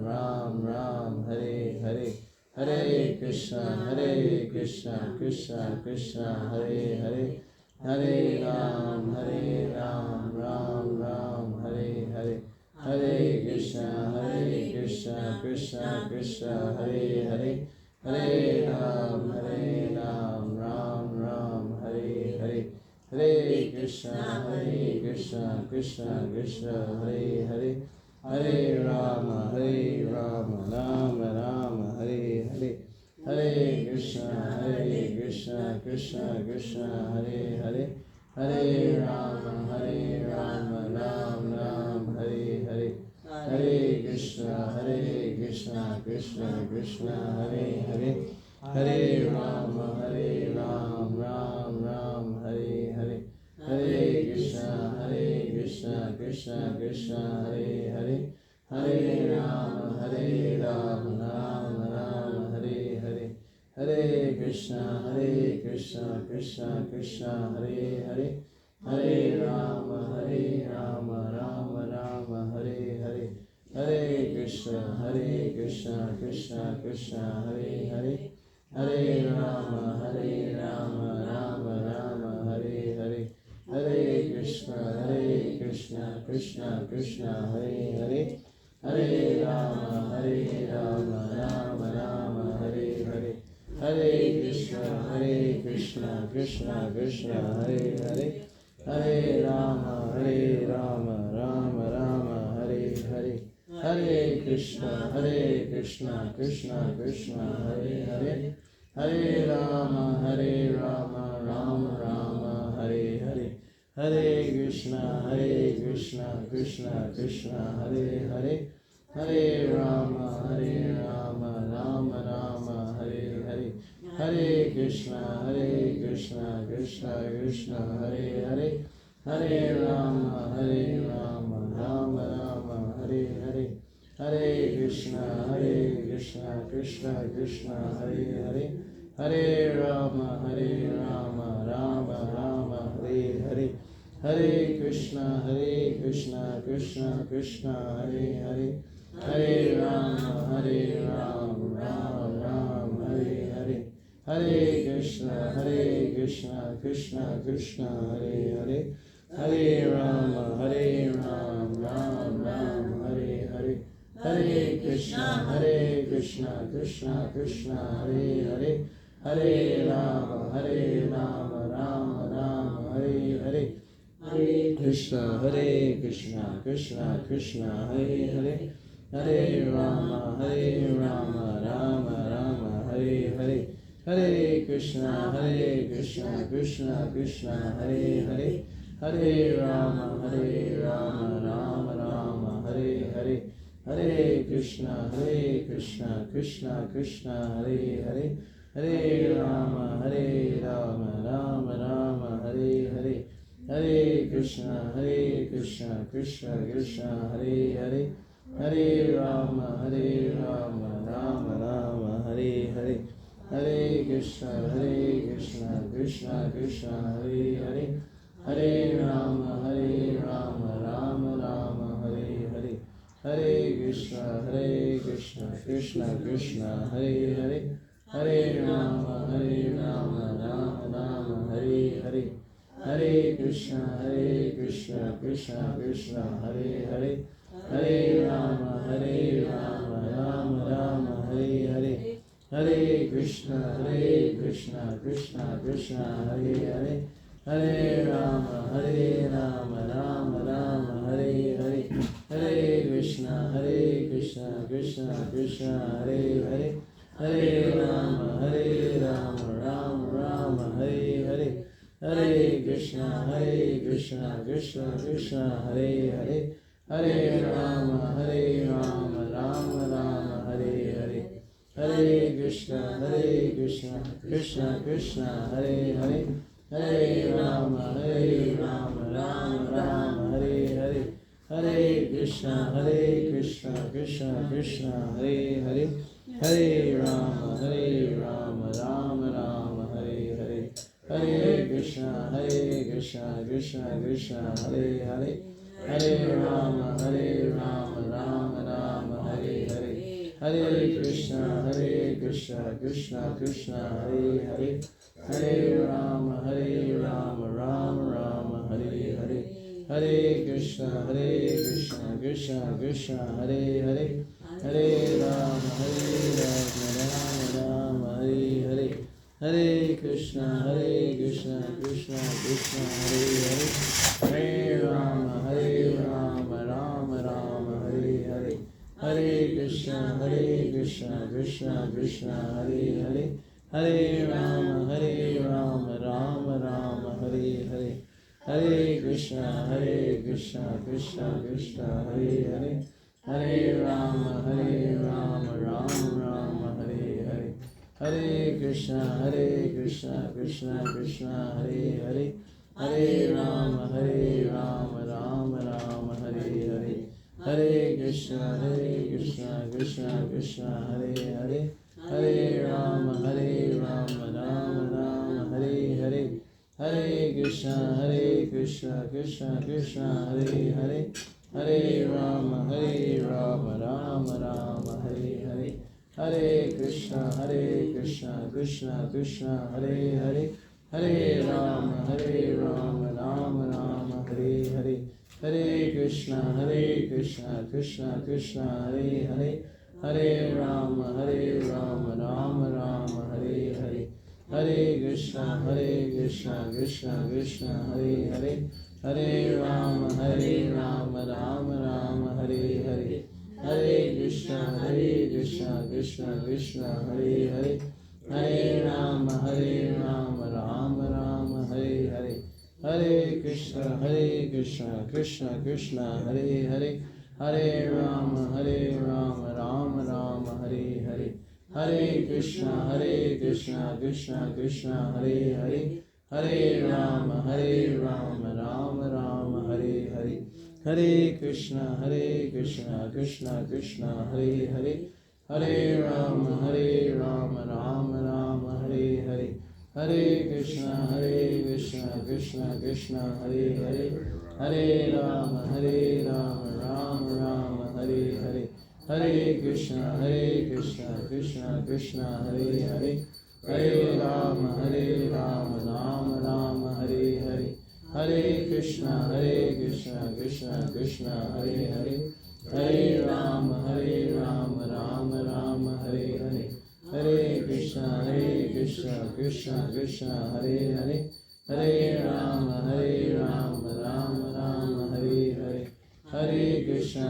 Ram Ram, Hare Hare, Hare Krishna, Krishna Krishna, Hare Hare, Hare Ram, Ram Ram, Hare Hare, Hare Krishna, Krishna Krishna, Hare Hare, Hare Ram, Ram Ram, Hare Hare, Hare Krishna, Krishna Krishna, Hare Hare, Hare Rama, Rama Rama, Hare Hare, Hare Krishna, Krishna Krishna, Hare Hare, Hare Rama, Ram Ram, Hare Hare, Hare Krishna, Krishna Krishna, Hare Hare, Hare Rama, Ram Ram, Hare Hare, Hare Krishna, Krishna Krishna, Hare Hare, Hare Rama, Ram Ram, Hare Hare, Hare Krishna, Krishna Krishna, Hare Hare, Hare Rama, Rama Rama, Hare Hare, Hare Krishna, Krishna Krishna, Hare Hare, Hare Rama, Rama Rama, Hare Hare, Hare Krishna, Krishna Krishna, Hare Hare, Hare Rama, Rama Rama, Hare Hare, Hare Krishna, Krishna Krishna, Hare Hare, Hare Rama, Rama Rama, Hare Hare, Hare Krishna, Krishna Krishna, Hare Hare, Hare Rama, Rama Rama, Hare Hare, Hare Krishna, Krishna Krishna, Hare Hare, Hare Rama, Rama Rama, Hare Hare, Hare Krishna, Krishna Krishna, Hare Hare, Hare Rama, Rama Rama, Hare Hare, Hare Krishna, Krishna Krishna, Hare Hare, Hare Rama, Rama Rama, Hare Hare, Hare Krishna, Krishna Krishna, Hare Hare, Hare Rama, Rama Hare Hare, Hare Krishna, Krishna Krishna, Hare Hare, Hare Rama, Rama Hare Hare, Hare Krishna, Krishna Krishna, Hare Hare, Hare Rama, Rama Hare Hare, Hare Krishna, Krishna Krishna, Hare Hare, Hare Rama, Rama Hare Hare, Hare Krishna, Krishna Krishna, Hare Hare, Hare Rama, Rama Hare Hare, Hare Krishna, Krishna Krishna, Hare Hare, Hare Rama, Rama Hare Hare, Hare Krishna, Krishna Krishna, Hare Hare, Hare Rama, Rama Hare Hare, Hare Krishna, Krishna Krishna, Hare Hare, Hare Rama, Rama Hare Hare, Hare Krishna, Krishna Krishna, Hare Hare, Hare Rama, Rama Hare Hare, Hare Krishna, Krishna Krishna, Hare Hare, Hare Rama, Rama Hare Hare, Hare Krishna, Krishna Krishna, Hare Hare, Hare Rama, Rama Hare Hare, Hare Krishna, Krishna Krishna, Hare Hare, Hare Rama, Rama Hare Hare, Hare Krishna, Krishna Krishna, Hare Hare, Hare Rama, Rama Hare Hare, Hare Krishna, Krishna Krishna, Hare Hare, Hare Rama, Rama Hare Hare, Hare Krishna, Krishna Krishna, Hare Hare, Hare Rama, Rama Hare Hare, Hare Krishna, Krishna Krishna, Hare Hare, Hare Rama, Rama Hare Hare, Hare Krishna, Krishna Krishna, Hare Hare, Hare Rama, Rama Hare Hare, Hare Krishna, Krishna Krishna, Hare Hare, Hare Rama, Rama Hare Hare, Hare Krishna, Krishna Krishna, Hare Hare, Hare Rama, Rama Hare Hare, Hare Krishna, Krishna Krishna, Hare Hare, Hare Rama, Rama Hare Hare, Hare Krishna, Krishna Krishna, Hare Hare, Hare Rama, Rama Hare Hare, Hare Krishna, Krishna Krishna, Hare Hare, Hare Rama, Rama Hare Hare, Hare Krishna, Krishna Krishna, Hare Hare, Hare Rama, Rama Hare Hare, Hare Krishna, Krishna Krishna, Hare Hare, Hare Rama, Rama Hare Hare, Hare Krishna, Krishna Krishna, Hare Hare, Hare Rama, Rama Rama, Hare Hare, Hare Krishna, Krishna Krishna, Hare Hare, Hare Rama, Rama Rama, Hare Hare, Hare Krishna, Krishna Krishna, Hare Hare, Hare Rama, Rama Rama, Hare Hare, Hare Krishna, Krishna Krishna, Hare Hare, Hare Rama, Rama Rama, Hare Hare, Hare Krishna, Krishna Krishna, Hare Hare, Hare Rama, Rama Rama, Hare Hare, Hare Krishna, Krishna Krishna, Hare Hare, Hare Rama, Rama Rama, Hare Hare, Hare Krishna, Krishna Krishna, Hare Hare, Hare Rama, Rama Rama, Hare Hare, Hare Krishna, Krishna Krishna, Hare Hare, Hare Rama, Rama Rama, Hare Hare, Hare Krishna, Krishna Krishna, Hare Hare, Hare Rama, Rama Rama, Hare Hare, Hare Krishna, Krishna Krishna, Hare Hare, Hare Rama, Rama Rama, Hare Hare, Hare Krishna, Krishna Krishna, Hare Hare, Hare Rama, Rama Rama, Hare Hare, Hare Krishna, Krishna Krishna, Hare Hare, Hare Rama, Rama Rama, Hare Hare, Hare Krishna,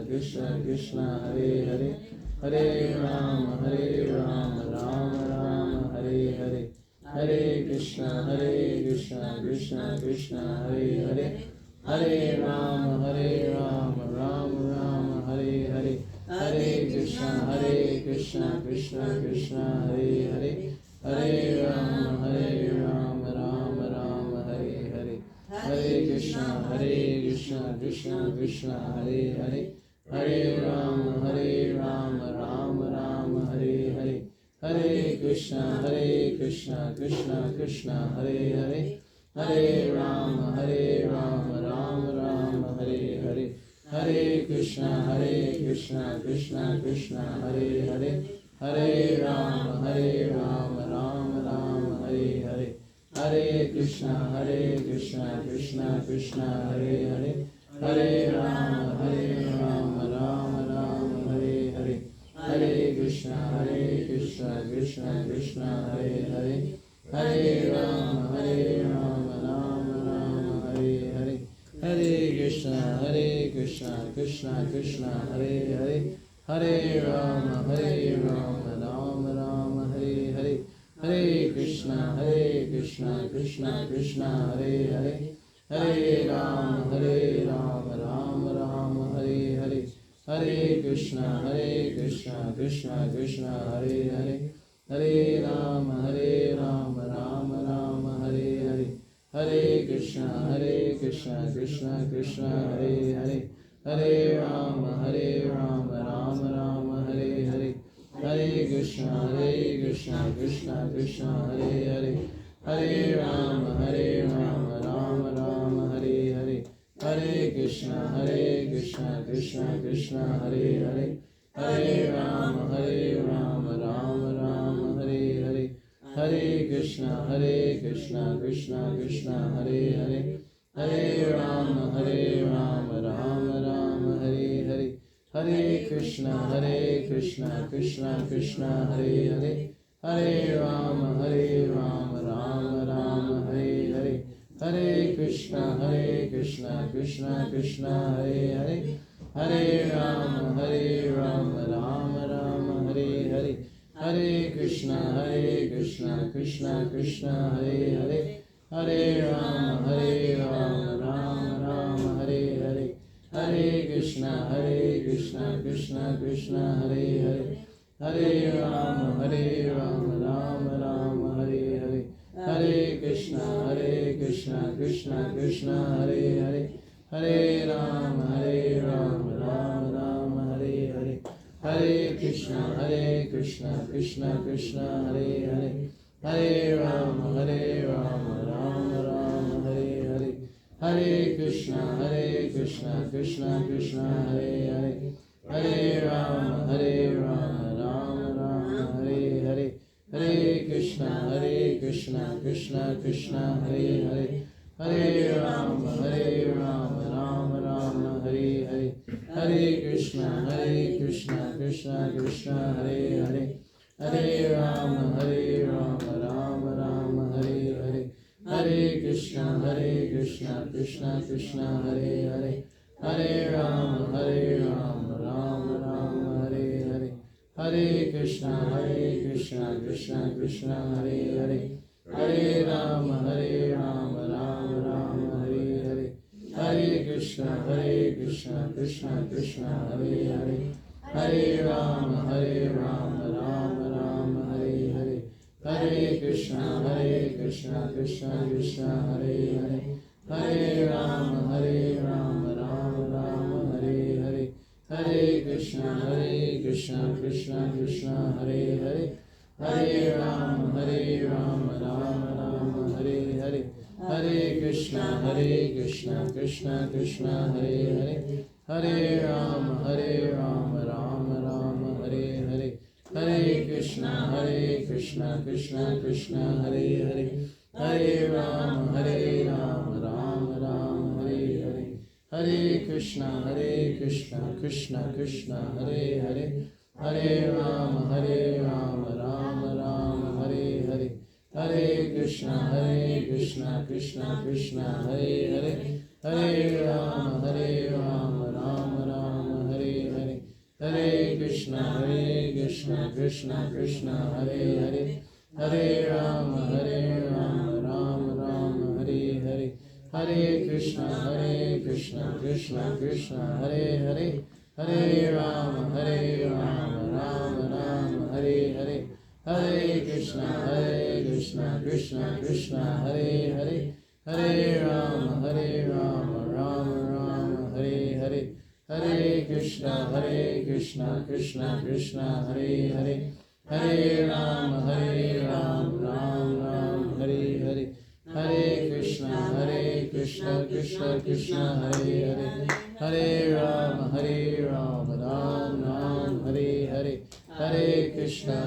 Krishna Krishna, Hare Hare, Hare Rama, Rama Rama, Hare Hare, Hare Krishna, Krishna Krishna, Hare Hare, Hare Rama, Rama Rama, Hare Hare, Hare Krishna, Krishna Krishna, Hare Hare, Hare Rama, Rama Rama, Hare Hare, Hare Krishna, Krishna Krishna, Hare Hare, Hare Rama, Rama Rama, Hare Hare, Hare Krishna, Krishna Krishna, Hare Hare, Hare Rama, Rama Rama, Hare Hare, Hare Krishna, Krishna Krishna, Hare Hare, Hare Rama, Rama Rama, Hare Hare, Hare Krishna, Krishna Krishna, Hare Hare, Hare Rama, Rama Rama, Hare Hare, Hare Krishna, Krishna Krishna, Hare Hare, Hare Rama, Rama Rama, Hare Hare, Hare Krishna, Krishna Krishna, Hare Hare, Hare Rama, Rama Rama, Hare Hare, Hare Krishna, Krishna Krishna, Hare Hare, Hare Rama, Rama Rama, Hare Hare, Hare Krishna, Krishna Krishna, Hare Hare, Hare Rama, Rama Rama, Hare Hare, Hare Krishna, Krishna Krishna, Hare Hare, Hare Rama, Rama Rama, Hare Hare, Hare Krishna, Krishna Krishna, Hare Hare, Hare Rama, Rama Rama, Hare Hare, Hare Krishna, Krishna Krishna, Hare Hare, Hare Rama, Rama Rama, Hare Hare, Hare Krishna, Krishna Krishna, Hare Hare, Hare Rama, Rama Rama, Hare Hare, Hare Krishna, Krishna Krishna, Hare Hare, Hare Rama, Rama Rama, Hare Hare, Hare Krishna, Krishna Krishna, Hare Hare, Hare Rama, Rama Rama, Hare Hare, Hare Krishna, Krishna Krishna, Hare Hare, Hare Rama, Rama Rama, Hare Hare, Hare Krishna, Krishna Krishna, Hare Hare, Hare Rama, Rama Rama, Hare Hare, Hare Krishna, Krishna Krishna, Hare Hare, Hare Rama, Rama Rama, Hare Hare, Hare Krishna, Krishna Krishna, Hare Hare, Hare Rama, Rama Rama, Hare Hare, Hare Krishna, Krishna, Krishna Krishna, Hare Hare, Hare Rama, Rama Rama, Hare Hare, Hare Krishna, Krishna Krishna, Hare Hare, Hare Rama, Rama Rama, Hare Hare, Hare Krishna, Krishna Krishna, Hare Hare, Hare Rama, Rama Rama, Hare Hare, Hare Krishna, Krishna Krishna, Hare Hare, Hare Rama, Rama Rama, Hare Hare, Hare Krishna, Krishna Krishna, Hare Hare, Hare Rama, Rama Rama, Hare Hare, Hare Krishna, Krishna Krishna, Hare Hare, Hare Rama, Rama Rama, Hare Hare, Hare Krishna, Krishna Krishna, Hare Hare, Hare Rama, Rama Rama, Hare Hare, Hare Krishna, Krishna Krishna, Hare Hare, Hare Rama, Rama Rama, Hare Hare, Hare Krishna, Krishna Krishna, Hare Hare, Hare Rama, Rama Rama, Hare Hare, Hare Krishna, Krishna Krishna, Hare Hare, Hare Rama, Rama Rama, Hare Hare, Hare Krishna, Krishna Krishna, Hare Hare, Hare Rama, Rama Rama, Hare Hare, Hare Krishna, Krishna Krishna, Hare Hare, Hare Rama, Rama Rama, Hare Hare, Hare Krishna, Krishna Krishna, Hare Hare, Hare Rama, Rama Rama, Hare Hare, Hare Krishna, Krishna Krishna, Hare Hare, Hare Rama, Rama Rama, Hare Hare, Hare Krishna, Krishna Krishna, Hare Hare, Hare Rama, Rama Rama, Hare Hare, Hare Krishna, Krishna Krishna, Hare Hare, Hare Rama, Rama Rama, Hare Hare, Hare Krishna,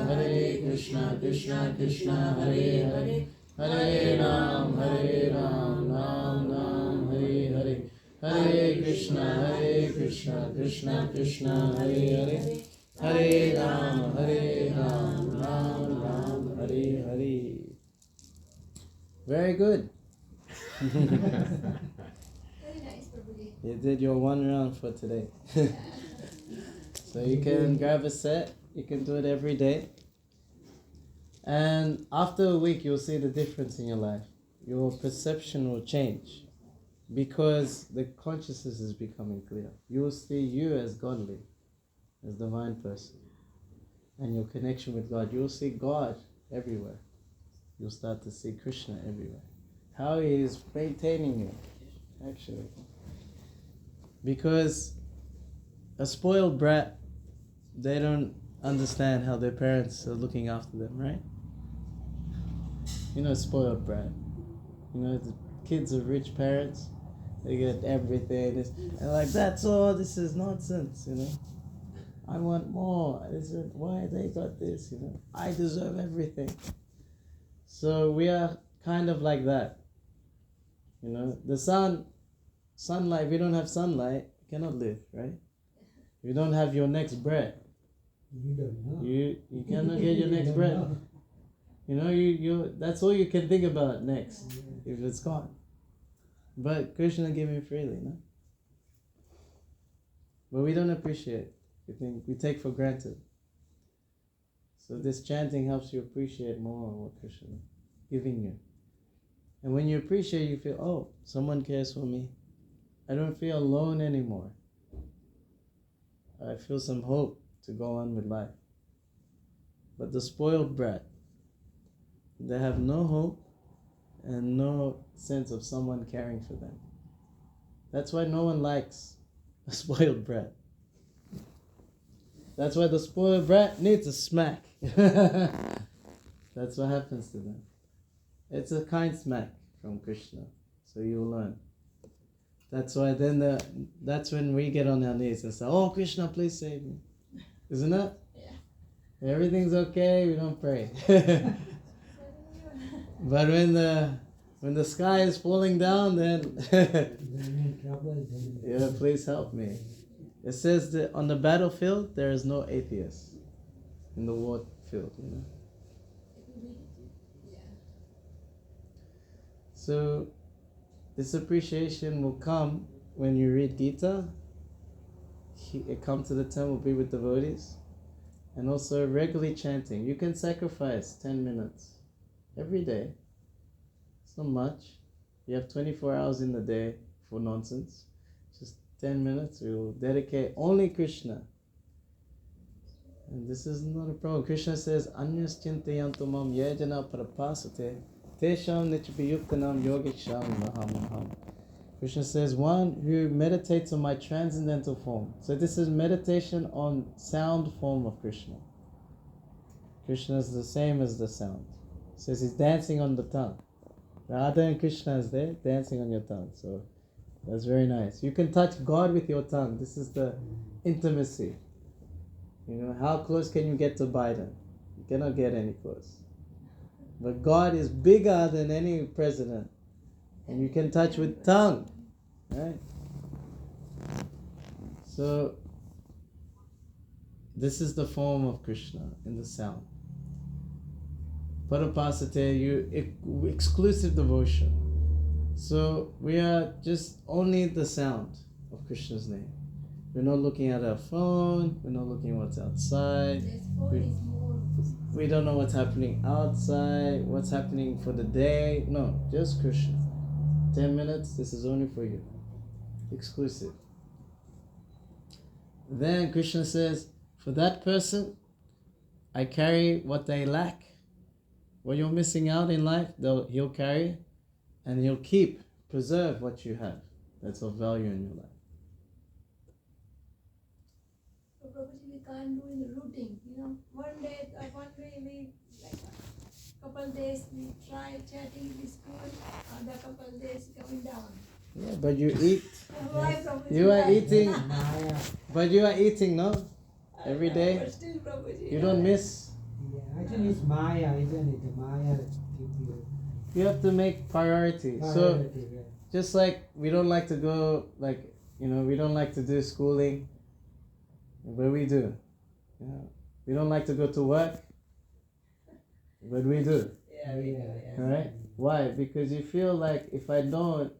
Krishna Krishna, Hare Hare, Hare Rama, Rama Hare Hare, Hare Krishna, Krishna Krishna, Hare Hare, Hare Rama, Rama Hare Hare. Very good. Very nice, Prabhuji. You did your one round for today. So you can grab a set, you can do it every day. And after a week, you'll see the difference in your life. Your perception will change because the consciousness is becoming clear. You will see you as godly, as divine person. And your connection with God, you'll see God everywhere. You'll start to see Kṛṣṇa everywhere. How He is maintaining you, actually. Because a spoiled brat, they don't understand how their parents are looking after them, right? You know, spoiled brat. You know, the kids of rich parents, they get everything. And like, that's all, this is nonsense, you know. I want more. Why they got this, you know. I deserve everything. So we are kind of like that. You know, the sunlight, if you don't have sunlight, you cannot live, right? If you don't have your next breath, You don't know. you cannot get your next breath. You know, you that's all you can think about next, if it's gone. But Kṛṣṇa gave me freely, no? But we don't appreciate. We take for granted. So this chanting helps you appreciate more what Kṛṣṇa is giving you. And when you appreciate, you feel, oh, someone cares for me. I don't feel alone anymore. I feel some hope to go on with life. But the spoiled brat, they have no hope and no sense of someone caring for them. That's why no one likes a spoiled brat. That's why the spoiled brat needs a smack. That's what happens to them. It's a kind smack from Kṛṣṇa, so you'll learn. That's why that's when we get on our knees and say, oh, Kṛṣṇa, please save me. Isn't it? Yeah. Everything's okay, we don't pray. But when the sky is falling down, then in trouble, then yeah, please help me. It says that on the battlefield there is no atheist. In the war field, you know. Yeah. So this appreciation will come when you read Gita. Come to the temple, be with devotees, and also regularly chanting. You can sacrifice 10 minutes every day. It's not much. You have 24 hours in the day for nonsense. Just 10 minutes. We will dedicate only Kṛṣṇa. And this is not a problem. Krishna says, Anyas chintayantu mam yajña prapasate tesham nityapayuktanam yogiksham mahamaham. Krishna says, one who meditates on my transcendental form. So this is meditation on sound form of Krishna. Krishna is the same as the sound. It says he's dancing on the tongue. Radha and Krishna is there, dancing on your tongue. So that's very nice. You can touch God with your tongue. This is the intimacy. You know, how close can you get to Biden? You cannot get any close. But God is bigger than any president. And you can touch with tongue. Right? So, this is the form of Krishna in the sound. Parapasate, exclusive devotion. So, we are just only the sound of Krishna's name. We're not looking at our phone, we're not looking what's outside. This phone is more. We don't know what's happening outside, what's happening for the day. No, just Krishna. 10 minutes, this is only for you. Exclusive. Then Krishna says, for that person, I carry what they lack. What you're missing out in life, he'll carry, and he'll preserve what you have. That's of value in your life. So Prabhuji, we can't do in the routine, you know. One day we like couple days we try chatting, is good. Other couple days coming down. Yeah, but you eat. Why Prabhuji? You are Why? eating. Maya. But you are eating, no? Every day. But still Prabhuji. You don't miss. Yeah, actually it's Maya, isn't it? Maya keep you. You have to make priority. So, Priority, yeah. just like we don't like to go, we don't like to do schooling, but we do. Yeah. We don't like to go to work, but we do. Yeah, we do, yeah. Alright? Why? Because you feel like if I don't,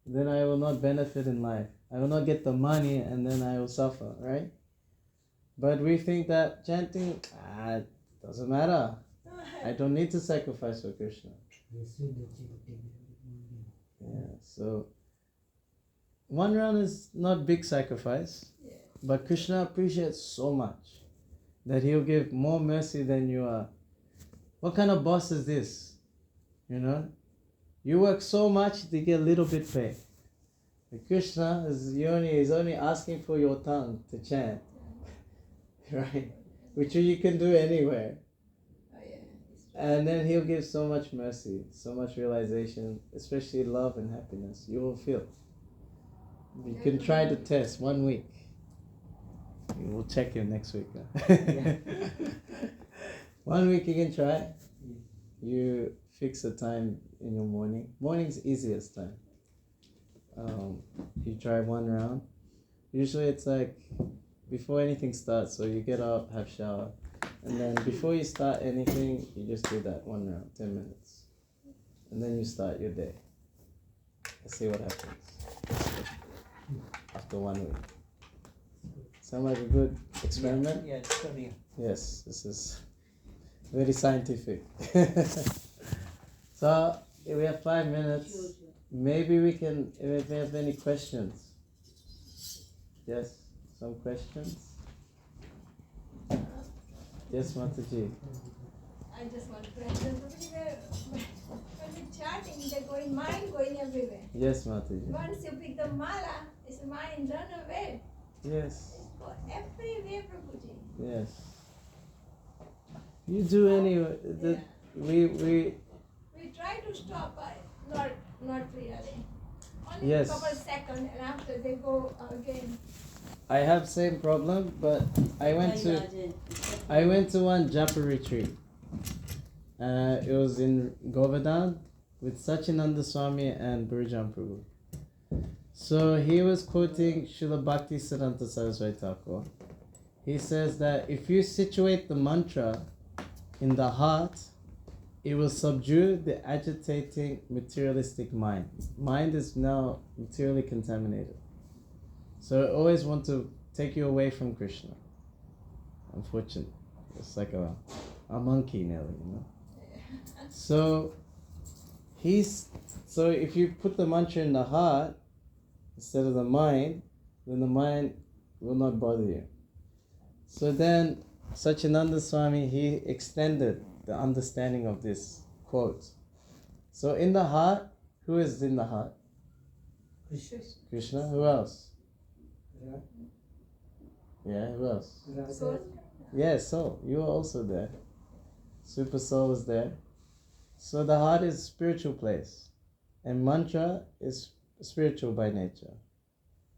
then I will not benefit in life. I will not get the money and then I will suffer, right? But we think that chanting, doesn't matter. I don't need to sacrifice for Krishna. Yeah, so one round is not big sacrifice, Yeah. but Krishna appreciates so much that he'll give more mercy than you are. What kind of boss is this? You know? You work so much to get a little bit pay. But Krishna is only asking for your tongue to chant. Right? Which you can do anywhere. Oh, yeah. And then he'll give so much mercy, so much realization, especially love and happiness. You will feel. You can try to test 1 week. We'll check you next week. Huh? 1 week you can try. You fix a time in your morning. Morning's easiest time. You try one round. Usually it's like before anything starts, so you get up, have shower, and then before you start anything, you just do that one round, 10 minutes. And then you start your day. Let's see what happens after 1 week. Sound like a good experiment? Yeah, studying. Yes, this is very scientific. So, we have 5 minutes. Maybe we can, if we have any questions. Yes, some questions? Yes, Mataji. I just want to ask them, when we're chatting, they're going, mind going everywhere. Yes, Mataji. Once you pick the mala, it's mind run away. Yes, It's go everywhere, Prabhuji. yes. You do anyway. Yeah. We We try to stop, but not really. Only Yes. a couple seconds, and after they go again. I have same problem, but I went to one Japa retreat, It was in Govardhan with Sachinanda Swami and Burjan Prabhu. So he was quoting Srila Bhakti Siddhanta Saraswati Thakur. He says that if you situate the mantra in the heart, it will subdue the agitating materialistic mind. Mind is now materially contaminated. So I always want to take you away from Kṛṣṇa. Unfortunately. It's like a monkey nearly, you know. So if you put the mantra in the heart instead of the mind, then the mind will not bother you. So then Sachinanda Swami, he extended the understanding of this quote. So in the heart, who is in the heart? Kṛṣṇa. Who else? Yeah, who else? Soul. Yes, soul. You are also there. Super soul is there. So the heart is a spiritual place. And mantra is spiritual by nature.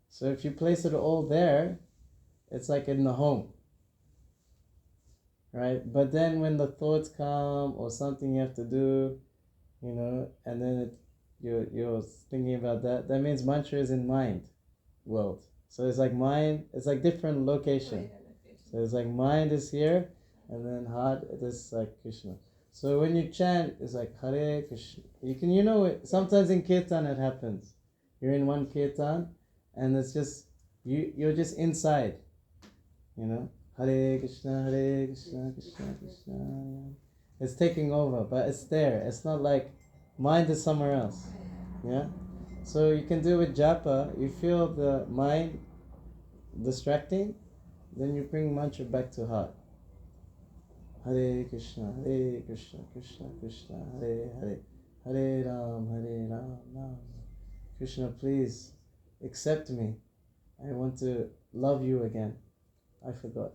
So if you place it all there, it's like in the home. Right? But then when the thoughts come or something you have to do, you know, and then you're thinking about that means mantra is in mind world. So it's like mind, it's like different location. So it's like mind is here, and then heart is like Kṛṣṇa. So when you chant, it's like Hare Krishna. You know it. Sometimes in kirtan it happens. You're in one kirtan, and it's just you're just inside. You know, Hare Krishna, Krishna Krishna. It's taking over, but it's there. It's not like mind is somewhere else. Yeah. So you can do with japa. You feel the mind distracting, then you bring mantra back to heart. Hare Krishna, Krishna Krishna, Hare Hare, Hare Ram, Ram. Krishna, please accept me. I want to love you again. I forgot.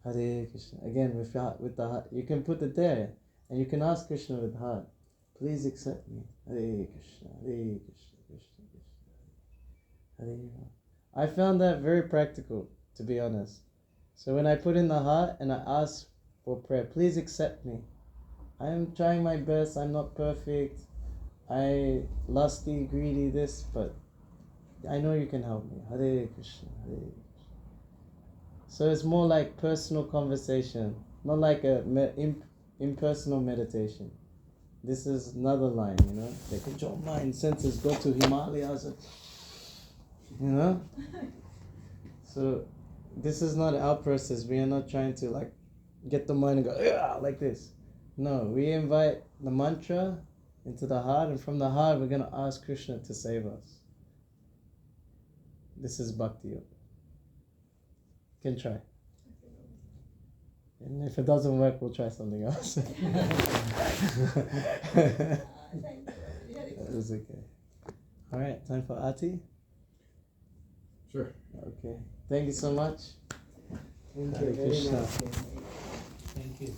Hare Krishna. Again with the heart. You can put it there, and you can ask Krishna with the heart. Please accept me. Hare Krishna, Krishna Krishna, Hare Ram. I found that very practical, to be honest. So when I put in the heart and I ask for prayer, please accept me. I am trying my best. I'm not perfect. I lusty, greedy, this, but I know you can help me. Hare Krishna, Hare Krishna. So it's more like personal conversation, not like a impersonal meditation. This is another line, you know. They control mind, senses, go to Himalayas, you know. So this is not our process. We are not trying to like get the mind and go like this. No, we invite the mantra into the heart, and from the heart we're going to ask Krishna to save us. This is bhakti yoga. You can try. And if it doesn't work, we'll try something else. That is okay. Alright, time for Ati? Sure. Okay. Thank you so much. Thank Hare you very Krishna. much. Thank you.